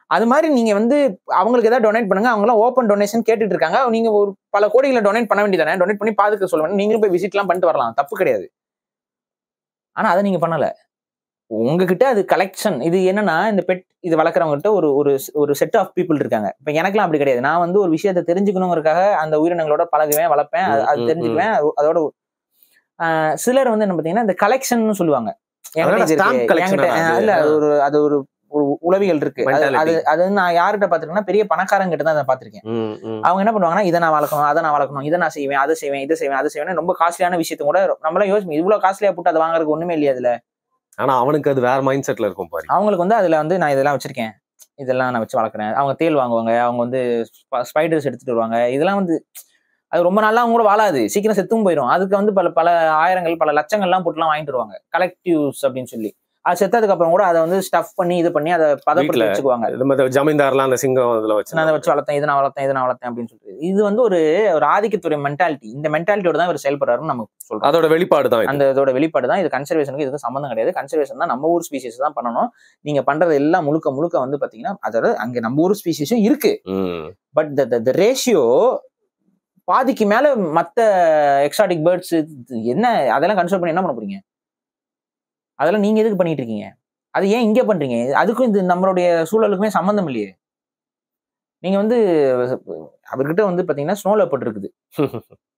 அது மாதிரி நீங்க வந்து அவங்களுக்கு ஏதாவது டொனேட் பண்ணுங்க. அவங்க எல்லாம் ஓப்பன் டொனேஷன் கேட்டுட்டு இருக்காங்க. நீங்க ஒரு பல கோடிகளை டொனேட் பண்ண வேண்டியதானே, டொனேட் பண்ணி பாதுகாக்க சொல்லுவாங்க. நீங்களும் போய் விசிட் எல்லாம் பண்ணிட்டு வரலாம், தப்பு கிடையாது. ஆனா அதை நீங்க பண்ணல. உங்ககிட்ட அது கலெக்ஷன். இது என்னன்னா, இந்த பெட் இது வளர்க்குறவங்ககிட்ட ஒரு செட் ஆஃப் பீப்புள் இருக்காங்க. இப்ப எனக்குலாம் அப்படி கிடையாது. நான் வந்து ஒரு விஷயத்தை தெரிஞ்சுக்கணுங்கிறதுக்காக அந்த உயிரினங்களோட பழகுவேன், வளர்ப்பேன், அது தெரிஞ்சுக்குவேன். அதோட சிலர் வந்து என்ன பாத்தீங்கன்னா இந்த கலெக்ஷன் சொல்லுவாங்க. இல்ல அது ஒரு உளவியல் இருக்கு. அது நான் யார்கிட்ட பாத்துருக்கேன்னா பெரிய பணக்காரங்க கிட்ட தான் அதை பாத்திருக்கேன். அவங்க என்ன பண்ணுவாங்கன்னா, இதை நான் வளர்க்கணும், அதை நான் வளர்க்கணும், இதை நான் செய்வேன், அதை செய்வேன், இதை செய்வேன், அதை செய்வேன். ரொம்ப காஸ்ட்லியான விஷயத்த கூட நம்மளாம் யோசிப்போம், இவ்வளவு காஸ்ட்லியா போட்டு அதை வாங்குறதுக்கு ஒண்ணுமே இல்லையா அதுல. ஆனா அவனுக்கு அது வேற மைண்ட் செட்ல இருக்கும் பாரு. அவங்களுக்கு வந்து அதுல வந்து நான் இதெல்லாம் வச்சிருக்கேன், இதெல்லாம் நான் வச்சு வளர்க்குறேன். அவங்க தேல் வாங்குவாங்க, அவங்க வந்து ஸ்பைடர்ஸ் எடுத்துட்டு வருவாங்க. இதெல்லாம் வந்து அது ரொம்ப நாளா அவங்க கூட வாழாது, சீக்கிரம் செத்தும் போயிடும். அதுக்கு வந்து பல ஆயிரங்கள் பல லட்சங்கள்லாம் போட்டுலாம் வாங்கிட்டு வருவாங்க, கலெக்டிவ்ஸ் அப்படின்னு சொல்லி. அது செத்ததுக்கு அப்புறம் கூட அதை வந்து ஸ்டஃப் பண்ணி இது பண்ணி அதை பதப்படுத்தி வச்சுக்குவாங்க. ஜமீன்தார்லாம் அந்த சிங்கம் அதை வச்சு வளர்த்தேன், இதை நான் வளர்த்தேன் அப்படின்னு சொல்லிட்டு. இது வந்து ஒரு ஆதிக்கத்துறை மென்டாலிட்டி. இந்த மென்டாலிட்டியோட தான் இவர் செயல்படுறாருன்னு நமக்கு சொல்றோம். அதோட வெளிப்பாடு தான், அதோட வெளிப்பாடு தான் இது. கன்சர்வேஷனுக்கு இதுக்கு சம்மந்தம் கிடையாது. கன்சர்வேஷன் தான் நம்ம ஊர் ஸ்பீசிஸ் தான் பண்ணணும். நீங்க பண்றது எல்லாம் முழுக்க வந்து பாத்தீங்கன்னா அதோட அங்க நம்ம ஊர் ஸ்பீசிஸும் இருக்கு. பட் த ரேஷியோ பாதிக்கு மேல மத்த எக்ஸாட்டிக் பேர்ட்ஸ் என்ன அதெல்லாம் கன்சர்வ் பண்ணி என்ன பண்ண போறீங்க? அதெல்லாம் நீங்க எதுக்கு பண்ணிட்டு இருக்கீங்க? அது ஏன் இங்க பண்றீங்க? அதுக்கும் இது நம்மளுடைய சூழலுக்குமே சம்பந்தம் இல்லையே. நீங்க வந்து அவர்கிட்ட வந்து பாத்தீங்கன்னா ஸ்னோ லெப்பர்ட் இருக்குது.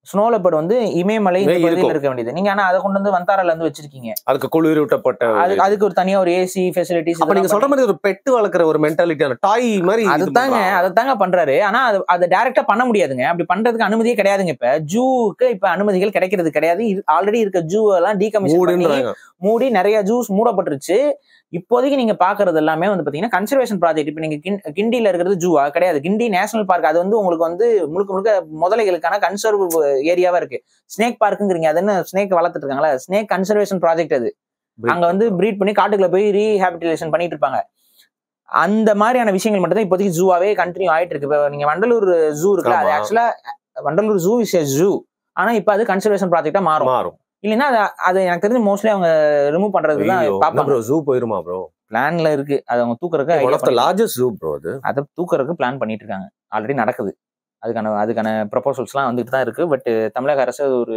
ஸ்னோ லெப்பர்ட் வந்து இமயமலை இருக்க வேண்டியது. நீங்க ஆனா அதை கொண்டு வந்து வந்தாரால இருந்து வச்சிருக்கீங்க. அதுக்கு குளிரூட்டப்பட்ட அதுக்கு ஒரு தனியா ஒரு ஏசி ஃபெசிலிட்டிஸ். அப்ப நீங்க சொல்ற மாதிரி ஒரு பெட் வளர்க்குற ஒரு மென்டாலிட்டியான டாய் மாதிரி அதைத்தாங்க பண்றாரு. ஆனா அதை டைரக்டா பண்ண முடியாதுங்க. அப்படி பண்றதுக்கு அனுமதியே கிடையாதுங்க. இப்ப ஜூக்கு இப்ப அனுமதிகள் கிடைக்கிறது கிடையாது. ஆல்ரெடி இருக்க ஜூ எல்லாம் டீகமிஷன் மூடி நிறைய ஜூஸ் மூடப்பட்டுருச்சு. இப்போதைக்கு நீங்க பாக்குறது எல்லாமே வந்து பாத்தீங்கன்னா கன்சர்வேஷன் ப்ராஜெக்ட். இப்ப நீங்க கிண்டியில இருக்கிறது ஜூவா கிடையாது. கிண்டி நேஷனல் பார்க். அது வந்து உங்களுக்கு வந்து முழுக்க முதலைகளுக்கான கன்சர்வ் ஏரியாவா இருக்கு. ஸ்னேக் பார்க்குங்கிறீங்க. அது என்ன ஸ்னேக் வளர்த்துட்டு இருக்காங்களா? Snake conservation project. அது அங்க வந்து பிரீட் பண்ணி காட்டுக்குள்ள போய் ரீஹாபிலிட்டேஷன் பண்ணிட்டு இருப்பாங்க. அந்த மாதிரியான விஷயங்கள் மட்டும் தான் இப்போதைக்கு ஜூவாவே கண்டினியூ ஆயிட்டு இருக்கு. இப்ப நீங்க வண்டலூர் ஜூ இருக்குல்ல, அது ஆக்சுவலா Vandalur zoo is a zoo. ஆனா இப்ப அது கன்சர்வேஷன் ப்ராஜெக்டா மாறும். இல்லைன்னா அது எனக்கு தெரிஞ்சு மோஸ்ட்லி அவங்க ரிமூவ் பண்றதுக்கு தான் பாப்பாங்க. ஜூ போயிருமா ப்ரோ? பிளான்ல இருக்கு. அது அவங்க தூக்குறதுக்கு லார்ஜஸ்ட் ஜூ ப்ரோ. அதை தூக்குறதுக்கு பிளான் பண்ணிட்டு இருக்காங்க. ஆல்ரெடி நடக்குது. அதுக்கான ப்ரொபோசல்ஸ்லாம் வந்துட்டு தான் இருக்கு. பட் தமிழக அரசு ஒரு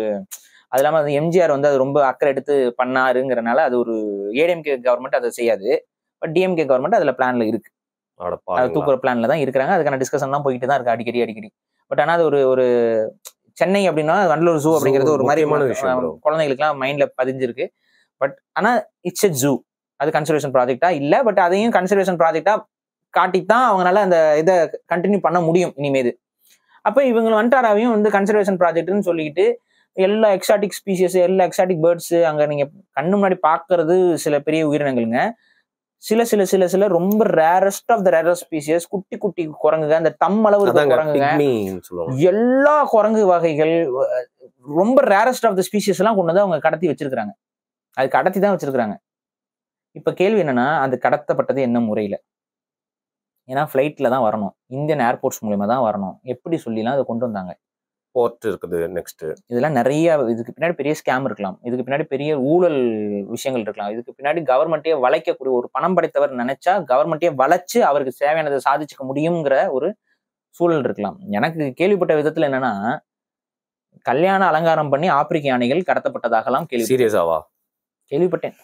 அது இல்லாம எம்ஜிஆர் வந்து அது ரொம்ப அக்கறை எடுத்து பண்ணாருங்கிறனால அது ஒரு ஏடிஎம்கே கவர்மெண்ட் அதை செய்யாது. பட் டிஎம்கே கவர்மெண்ட் அதுல பிளான்ல இருக்கு. அது தூக்குற பிளான்ல தான் இருக்கிறாங்க. அதுக்கான டிஸ்கஷன்லாம் போயிட்டு தான் இருக்கு அடிக்கடி. பட் ஆனா அது ஒரு சென்னை அப்படின்னா வண்டலூர் ஜூ அப்படிங்கிறது ஒரு மாதிரி குழந்தைகளுக்கு எல்லாம் மைண்ட்ல பதிஞ்சிருக்கு. பட் ஆனா இட்ஸ் எ ஜூ. அது கன்சர்வேஷன் ப்ராஜெக்டா இல்ல. பட் அதையும் கன்சர்வேஷன் ப்ராஜெக்டா காட்டித்தான் அவங்களால அந்த இதை கண்டினியூ பண்ண முடியும் இனிமேது. அப்ப இவங்க வண்டாராவையும் வந்து கன்சர்வேஷன் ப்ராஜெக்ட்னு சொல்லிக்கிட்டு எல்லா எக்ஸாட்டிக் ஸ்பீசிஸ், எல்லா எக்ஸாட்டிக் பேர்ட்ஸ் அங்க நீங்க கண்ணு முன்னாடி பாக்குறது சில பெரிய உயிரினங்களுங்க. சில ரொம்ப rarest of the rarest species, குட்டி குரங்குங்க, அந்த தம் அளவு குரங்குங்க, எல்லா குரங்கு வகைகள் ரொம்ப ரேரஸ்ட் ஆஃப் த ஸ்பீசிஸ் எல்லாம் கொண்டு வந்து அவங்க கடத்தி வச்சிருக்காங்க. அது கடத்தி தான் வச்சிருக்காங்க. இப்ப கேள்வி என்னன்னா, அது கடத்தப்பட்டது என்ன முறையில? ஏன்னா ஃபிளைட்ல தான் வரணும், இந்தியன் ஏர்போர்ட்ஸ் மூலியமா தான் வரணும். எப்படி சொல்லிலாம் அதை கொண்டு வந்தாங்க? போர்ட் இருக்குது. நெக்ஸ்ட் இதெல்லாம் நிறைய இதுக்கு பின்னாடி பெரிய ஸ்கேம் இருக்கலாம். இதுக்கு பின்னாடி பெரிய ஊழல் விஷயங்கள் இருக்கலாம். இதுக்கு பின்னாடி கவர்மெண்ட்டே வளைக்கக்கூடிய ஒரு பணம் படைத்தவர் நினைச்சா கவர்மெண்ட்டே வளைச்சு அவருக்கு தேவையானதை சாதிச்சுக்க முடியுங்கிற ஒரு சூழல் இருக்கலாம். எனக்கு கேள்விப்பட்ட விதத்துல என்னன்னா, கல்யாண அலங்காரம் பண்ணி ஆப்பிரிக்க யானைகள் கடத்தப்பட்டதாகலாம் கேள்விப்பட்டேன்.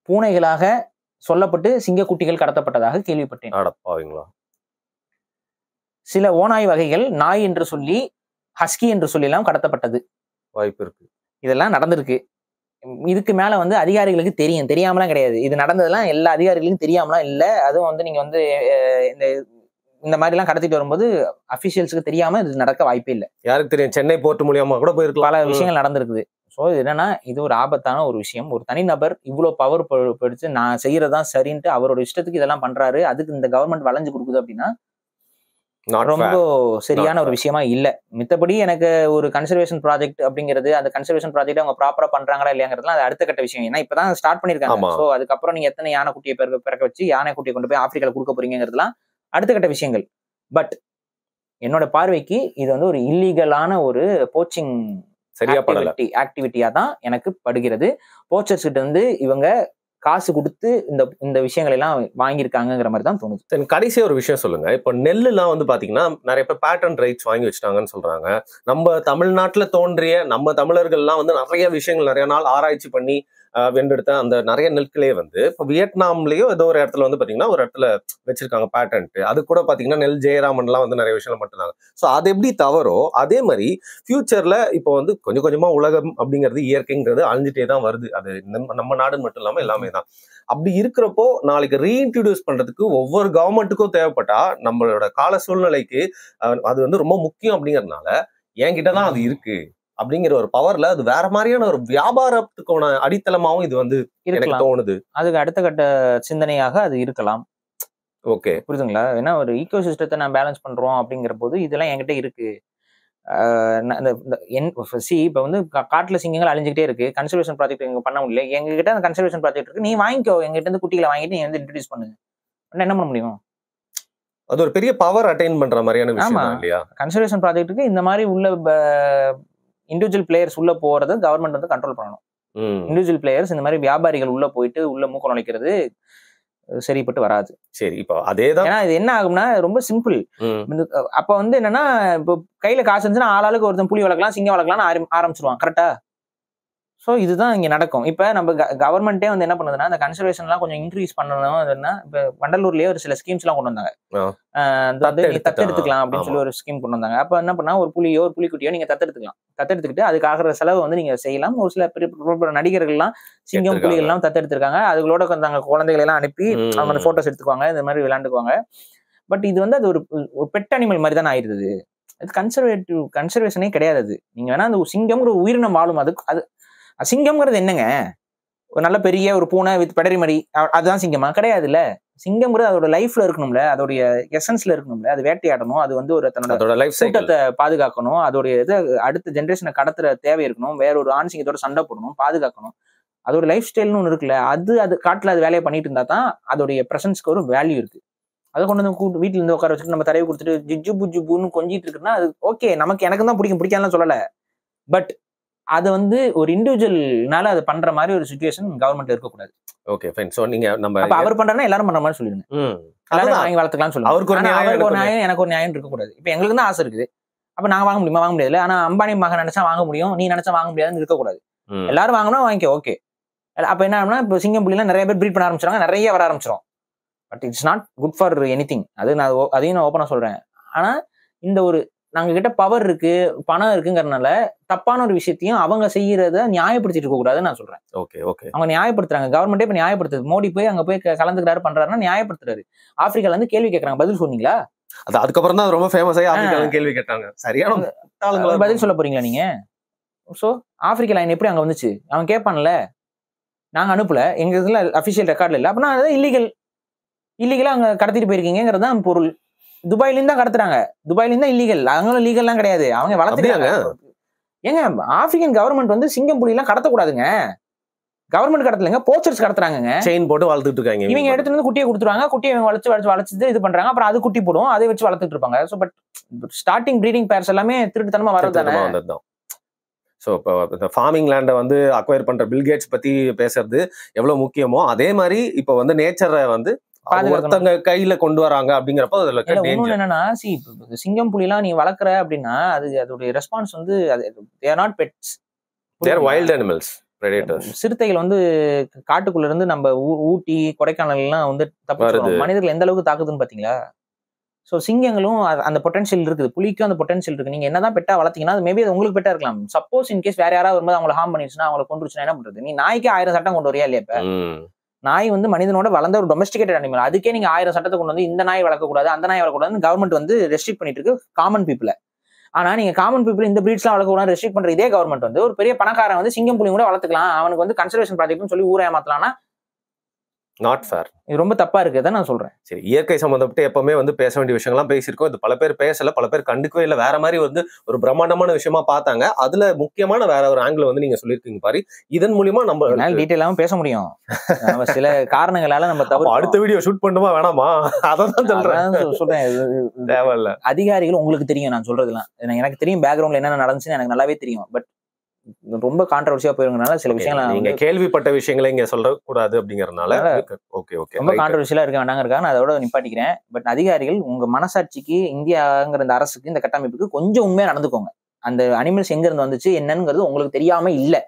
பூனைகளாக சொல்லப்பட்டு சிங்கக்குட்டிகள் கடத்தப்பட்டதாக கேள்விப்பட்டேன். சில ஓநாய் வகைகள் நாய் என்று சொல்லி, ஹஸ்கி என்று சொல்லி எல்லாம் கடத்தப்பட்டது வாய்ப்பு இருக்கு. இதெல்லாம் நடந்திருக்கு. இதுக்கு மேல வந்து அதிகாரிகளுக்கு தெரியாமலாம் கிடையாது. இது நடந்ததெல்லாம் எல்லா அதிகாரிகளுக்கும் தெரியாமலாம் இல்ல. அதுவும் வந்து நீங்க வந்து இந்த மாதிரி எல்லாம் கடத்திட்டு வரும்போது அபிஷியல்ஸுக்கு தெரியாம இது நடக்க வாய்ப்பே இல்லை. யாருக்கு தெரியும்? சென்னை போர்ட் மூலியமா கூட போயிருக்கலாம். பல விஷயங்கள் நடந்திருக்குது. ஸோ இது என்னன்னா, இது ஒரு ஆபத்தான ஒரு விஷயம். ஒரு தனிநபர் இவ்வளவு பவர் படிச்சு நான் செய்யறதா சரின்ட்டு அவரோட இஷ்டத்துக்கு இதெல்லாம் பண்றாரு. அதுக்கு இந்த கவர்மெண்ட் வளைஞ்சு கொடுக்குது அப்படின்னா ரொம்ப சரியான ஒரு விஷயமா இல்ல. மித்தபடி எனக்கு ஒரு கன்சர்வேஷன் ப்ராஜெக்ட் அப்படிங்கிறது, அந்த கன்சர்வேஷன் ப்ராஜெக்ட் அவங்க ப்ராப்பரா பண்றாங்களா இல்லையாங்கிறதுலாம் அது அடுத்த கட்ட விஷயம். ஏன்னா இப்பதான் ஸ்டார்ட் பண்ணிருக்காங்க. ஸோ அதுக்கப்புறம் நீங்க எத்தனை யானை குட்டியை பிறக்க வச்சு யானை குட்டியை கொண்டு போய் ஆப்பிரிக்கால கொடுக்க போறீங்கிறதுலாம் அடுத்த கட்ட விஷயங்கள். பட் என்னோட பார்வைக்கு இது வந்து ஒரு இல்லீகலான ஒரு போச்சிங் ஆக்டிவிட்டியா தான் எனக்கு படுகிறது. போச்சர்ஸ் கிட்ட இருந்து இவங்க காசு கொடுத்து இந்த விஷயங்கள் எல்லாம் வாங்கியிருக்காங்கிற மாதிரி தான் தோணுது. கடைசியா ஒரு விஷயம் சொல்லுங்க. இப்போ நெல்லுலாம் வந்து பாத்தீங்கன்னா நிறைய பேர் பேட்டன் ரைட்ஸ் வாங்கி வச்சுட்டாங்கன்னு சொல்றாங்க. நம்ம தமிழ்நாட்டுல தோன்றிய நம்ம தமிழர்கள்லாம் வந்து நிறைய விஷயங்கள் நிறைய நாள் ஆராய்ச்சி பண்ணி வென்றெடுத்த அந்த நிறைய நெற்களே வந்து இப்போ வியட்நாம்லயோ ஏதோ ஒரு இடத்துல வந்து பாத்தீங்கன்னா ஒரு இடத்துல வச்சிருக்காங்க பேட்டன்ட். அது கூட பாத்தீங்கன்னா நெல் ஜெயராமன்லாம் வந்து நிறைய விஷயங்கள் மட்டும்தாங்க. ஸோ அது எப்படி தவறோ அதே மாதிரி ஃபியூச்சர்ல இப்போ வந்து கொஞ்சம் கொஞ்சமா உலகம் அப்படிங்கிறது இயற்கைங்கிறது அழிஞ்சிட்டே தான் வருது. அது நம்ம நாடுன்னு மட்டும் இல்லாம எல்லாமே தான். அப்படி இருக்கிறப்போ நாளைக்கு ரீஇன்ட்ரடியூஸ் பண்றதுக்கு ஒவ்வொரு கவர்மெண்ட்டுக்கும் தேவைப்பட்டா நம்மளோட கால சூழ்நிலைக்கு அது வந்து ரொம்ப முக்கியம். அப்படிங்கறதுனால என்கிட்ட தான் அது இருக்கு அப்படிங்கிற ஒரு பவர்ல அது வேற மாதிரியான ஒரு வியாபாரத்துக்கான அடித்தளமாவும் இது வந்து எனக்கு தோணுது. அதுக்கு அடுத்த கட்ட சிந்தனையாக அது இருக்கலாம். ஓகே, புரியுதுங்களா? ஏன்னா ஒரு ஈகோ சிஸ்டத்தை நான் பேலன்ஸ் பண்றோம் அப்படிங்கிற போது இதெல்லாம் என்கிட்ட இருக்கு. இப்போ வந்து காட்டுல சிங்கங்கள் அழிஞ்சுக்கிட்டே இருக்கு, கன்சர்வேஷன் ப்ராஜெக்ட் எங்க பண்ண முடியல, எங்ககிட்ட அந்த கன்சர்வேஷன் ப்ராஜெக்ட் இருக்கு, நீ வாங்கிக்கோ, எங்ககிட்ட இருந்து குட்டிகளை வாங்கிட்டு நீ வந்து இன்ட்ரடியூஸ் பண்ணுங்க, என்ன பண்ண முடியும்? அது ஒரு பெரிய பவர் அட்டைன் பண்ற மாதிரியான விஷயம் இல்லையா? கன்சர்வேஷன் ப்ராஜெக்ட்டுக்கு இந்த மாதிரி உள்ள இண்டிவிஜுவல் பிளேயர்ஸ் உள்ள போறது கவர்மெண்ட் வந்து கண்ட்ரோல் பண்ணணும். இண்டிவிஜுவல் பிளேயர்ஸ் இந்த மாதிரி வியாபாரிகள் உள்ள போயிட்டு உள்ள மூக்க நுழைக்கிறது சரிப்பட்டு வராது. சரி, இப்போ அதேதான். ஏன்னா இது என்ன ஆகும்னா ரொம்ப சிம்பிள். அப்ப வந்து என்னன்னா, இப்போ கையில காசு இருந்துச்சுன்னா ஆளாளுக்கு ஒருத்தன் புலி வளர்க்கலாம், சிங்கம் வளர்க்கலாம்னு ஆரம்பிச்சிருவான். கரெக்டா? ஸோ இதுதான் இங்க நடக்கும். இப்ப நம்ம கவர்மெண்டே வந்து என்ன பண்ணுதுன்னா, இந்த கன்சர்வேஷன்லாம் கொஞ்சம் இன்க்ரீஸ் பண்ணணும். அதுன்னா இப்ப வண்டலூர்லயே ஒரு சில ஸ்கீம்ஸ் எல்லாம் கொண்டு வந்தாங்க. நீங்க தத்தெடுத்துக்கலாம் அப்படின்னு சொல்லி ஒரு ஸ்கீம் கொண்டு வந்தாங்க. அப்ப என்ன பண்ணா, ஒரு புலியோ ஒரு புலிக்குட்டியோ நீங்க தத்தெடுத்துக்கலாம். தத்தெடுத்துக்கிட்டு அதுக்கு ஆகிற செலவு வந்து நீங்க செய்யலாம். ஒரு சில பெரிய நடிகர்கள்லாம் சிங்கம் புலிகள்லாம் தத்தெடுத்திருக்காங்க. அதுகளோட கொஞ்சம் குழந்தைகளை எல்லாம் அனுப்பி அவங்க போட்டோஸ் எடுத்துக்குவாங்க, இந்த மாதிரி விளையாண்டுக்குவாங்க. பட் இது வந்து அது ஒரு பெட் அனிமல் மாதிரி தானே ஆயிடுது. அது கன்சர்வேஷனே கிடையாது. அது நீங்க வேணா அந்த சிங்கம்ங்கிற உயிரினம் வாழும். அது சிங்கம்ங்கிறது என்னங்க? ஒரு நல்ல பெரிய ஒரு பூனை வித் பெடரி மடி, அதுதான் சிங்கமா? கிடையாதுல்ல. சிங்கம்ங்கிறது அதோட லைஃப்ல இருக்கணும்ல, அதோடைய எசன்ஸ்ல இருக்கணும்ல. அது வேட்டையாடணும், அது வந்து ஒரு தன்னோட கூட்டத்தை பாதுகாக்கணும், அதோடைய இது அடுத்த ஜென்ரேஷனை கடத்துற தேவை இருக்கணும், வேற ஒரு ஆண் சிங்கத்தோட சண்டை போடணும், பாதுகாக்கணும். அதோட லைஃப் ஸ்டைல்னு ஒன்று இருக்குல்ல, அது காட்டுல அது வேலையை பண்ணிட்டு இருந்தா தான் அதோடைய பிரசன்ஸ்க்கு ஒரு வேல்யூ இருக்கு. அதை கொண்டு வந்து வீட்டுல இருந்து உட்கார வச்சுட்டு நம்ம தடவை கொடுத்துட்டு ஜிஜு புஜுன்னு கொஞ்சிட்டு இருக்குன்னா அது ஓகே, எனக்கு தான் பிடிக்காதுலாம் சொல்லல. பட் அது வந்து ஒரு இண்டிவிஜுவல்னால அது பண்ற மாதிரி ஒரு சிச்சுவேஷன் கவர்மெண்ட்ல இருக்கக்கூடாது. Okay fine. சோ நீங்க நம்ம அவர் பண்றனா எல்லாரும் பண்ற மாதிரி சொல்லிடுங்க. எல்லாரும் வாங்கி வளர்த்துக்கலாம்னு சொல்லுங்க. அவருக்கு ஒரு நியாயம், எனக்கு ஒரு நியாயம் இருக்கக்கூடாது. இப்ப எங்களுக்கு தான் ஆசை இருக்குது, அப்ப நாங்க வாங்க முடியுமா? வாங்க முடியாது. ஆனா அம்பானி மகன் நினைச்சா வாங்க முடியும், நீ நினைச்சா வாங்க முடியாதுன்னு இருக்கக்கூடாது. எல்லாரும் வாங்கினா வாங்கிக்க, ஓகே. அப்ப என்ன ஆகும்னா, இப்போ சிங்கம் புலிலாம் நிறைய பேர் ப்ரீட் பண்ண ஆரம்பிச்சிடாங்க, நிறைய வர ஆரம்பிச்சிடும். But it's not good for anything. அதையும் நான் ஓப்பனா சொல்றேன். ஆனா இந்த ஒரு நாங்க கிட்ட பவர் இருக்கு, பணம் இருக்குங்கிறதுனால தப்பான ஒரு விஷயத்தையும் அவங்க செய்யறத நியாயப்படுத்திட்டு இருக்க கூடாதுன்னு நான் சொல்றேன். Okay okay. அவங்க நியாயப்படுத்துறாங்க, கவர்மெண்டே இப்ப நியாயப்படுத்துது. மோடி போய் அங்க போய் கலந்துக்கிறாரு பண்றாருன்னா நியாயப்படுத்துறாரு. ஆப்பிரிக்கால இருந்து கேள்வி கேட்கறாங்க, பதில் சொன்னீங்களா? அதுக்கப்புறம் தான் ரொம்ப ஃபேமஸ் ஆகி ஆப்பிரிக்கால கேள்வி கேட்டாங்க. சரியான பதில் சொல்ல போறீங்களா நீங்க? சோ ஆப்பிரிக்கா லைன் எப்படி அங்க வந்துச்சு? அவன் கேட்பான்ல, நாங்க அனுப்பல, எங்க இதுல அபிஷியல் ரெக்கார்ட்ல இல்ல, அப்படின்னா அது இல்லீகலா அங்க கடத்திட்டு போயிருக்கீங்கிறது தான் பொருள். துபாயில இருந்து தான் கடத்துறாங்க, துபாயில இருந்து இல்லீகல், அங்க லீகல்லாம் கிடையாது. அவங்க வளர்த்துறாங்க. ஏங்க ஆப்பிரிக்கன் கவர்மெண்ட் வந்து சிங்கம் புலி எல்லாம் கடத்தக்கூடாதுங்க. கவர்மெண்ட் கடத்தலங்க, போச்சர்ஸ் கடத்துறாங்க. செயின் போட்டு வளர்த்துட்டு இருக்காங்க. இவங்க எடுத்து வந்து குட்டியை கொடுத்துருவாங்க, குட்டியை வளர்த்து இது பண்றாங்க, அப்புறம் அது குட்டி போடும், அதை வச்சு வளர்த்துட்டு இருப்பாங்க. So but starting breeding pairs எல்லாமே திருட்டுத்தனமா வர்றதுதானே. ஸோ இப்போ இந்த ஃபார்மிங் லேண்டை வந்து அக்வயர் பண்ற பில்கேட்ஸ் பத்தி பேசுறது எவ்வளவு முக்கியமோ, அதே மாதிரி இப்போ வந்து நேச்சரை வந்து ஒருத்தங்க கையில கொண்டு வராங்க அப்படிங்கிறப்ப அதுல என்னன்னா, சிங்கம் புலி எல்லாம் நீ வளர்க்குற அப்படின்னா அதோடைய ரெஸ்பான்ஸ் வந்து they are not pets, they are wild animals, predators. சிறுத்தைகள் வந்து காட்டுக்குள்ள இருந்து நம்ம ஊட்டி கொடைக்கானல் எல்லாம் வந்து தப்பு மனிதர்கள் எந்த அளவுக்கு தாக்குதுன்னு பாத்தீங்களா? ஸோ சிங்கங்களும் அந்த பொட்டன்ஷியல் இருக்குது, புலிக்கும் அந்த பொட்டன்ஷியல் இருக்கு. நீங்க என்னதான் பெட்டா வளர்த்தீங்கன்னா அது மேபி அது உங்களுக்கு பெட்டா இருக்கலாம். சப்போஸ் இன்கேஸ் வேற யாராவது வரும்போது அவங்களை ஹார்ம் பண்ணிடுச்சுன்னா, அவங்களை கொண்டுருச்சுன்னா என்ன பண்றது? நீ நாய்க்கு 1000 சட்டம் கொண்டு வரியா இல்லையா? இப்ப நாய் வந்து மனிதனோட வளர்ந்த ஒரு டொமஸ்டிகேட்டட் அனிமல், அதுக்கே நீங்க 1000 சட்டத்தை கொண்டு வந்து இந்த நாய் வளர்க்கக்கூடாது, அந்த நாய் வளர்க்கக்கூடாதுன்னு கவர்மெண்ட் வந்து ரெஸ்ட்ரிக்ட் பண்ணிட்டு இருக்கு காமன் பீப்புளை. ஆனா நீங்க காமன் பீப்புள் இந்த பிரீட்ஸ்லாம் வளர்க்கக்கூடாது ரெஸ்ட்ரிக்ட் பண்ற இதே கவர்மெண்ட் வந்து ஒரு பெரிய பணக்காரன் வந்து சிங்கம் புலி கூட வளர்த்துக்கலாம், அவனுக்கு வந்து கன்சர்வேஷன் ப்ராஜெக்ட்னு சொல்லி ஊரை ஏமாத்தலாம்னா நாட் ஃபேர். இது ரொம்ப தப்பா இருக்குதான் நான் சொல்றேன். சரி, இயற்கை சம்பந்தப்பட்டு எப்பவுமே வந்து பேச வேண்டிய விஷயங்கள்லாம் பேசியிருக்கோம். இது பல பேர் பேசல, பல பேர் கண்டுக்கவே இல்லை, வேற மாதிரி வந்து ஒரு பிரம்மாண்டமான விஷயமா பார்த்தாங்க. அதுல முக்கியமான வேற ஒரு ஆங்கிள் வந்து நீங்க சொல்லியிருக்கீங்க பாரு. இதன் மூலியமா நம்ம டீட்டெயிலாம பேச முடியும். நம்ம சில காரணங்களால நம்ம தவிர அடுத்த வீடியோ ஷூட் பண்ணுமா வேணாமா அதான் சொல்றேன். தேவையில்ல. அதிகாரிகள் உங்களுக்கு தெரியும் நான் சொல்றதுலாம், எனக்கு தெரியும் பேக்ரவுண்ட்ல என்னென்ன நடந்துச்சுன்னு எனக்கு நல்லாவே தெரியும். பட் ரொம்ப கான்ட்ரோவர்சியா போயிருங்கனால சில விஷயங்கள் நீங்க கேள்விப்பட்ட விஷயங்களை இங்க சொல்ல கூடாது அப்படிங்கறதுனால ரொம்ப கான்ட்ரோவர்சியலா இருக்க வேண்டாங்கிறதுக்காக நான் அதோட நிப்பாட்டிக்கிறேன். பட் அதிகாரிகள் உங்க மனசாட்சிக்கு, இந்தியாங்கிற இந்த அரசுக்கு, இந்த கட்டமைப்புக்கு கொஞ்சம் உண்மையா நடந்துக்கோங்க. அந்த அனிமல்ஸ் எங்க இருந்து வந்துச்சு என்னங்கிறது உங்களுக்கு தெரியாம இல்ல,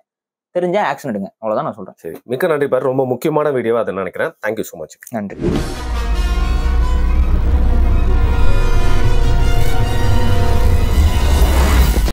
தெரிஞ்சா ஆக்ஷன் எடுங்க, அவ்வளவுதான் நான் சொல்றேன். சரி, மிக்க நன்றி பாரு, ரொம்ப முக்கியமான வீடியோவா அதை நினைக்கிறேன். Thank you so much. நன்றி.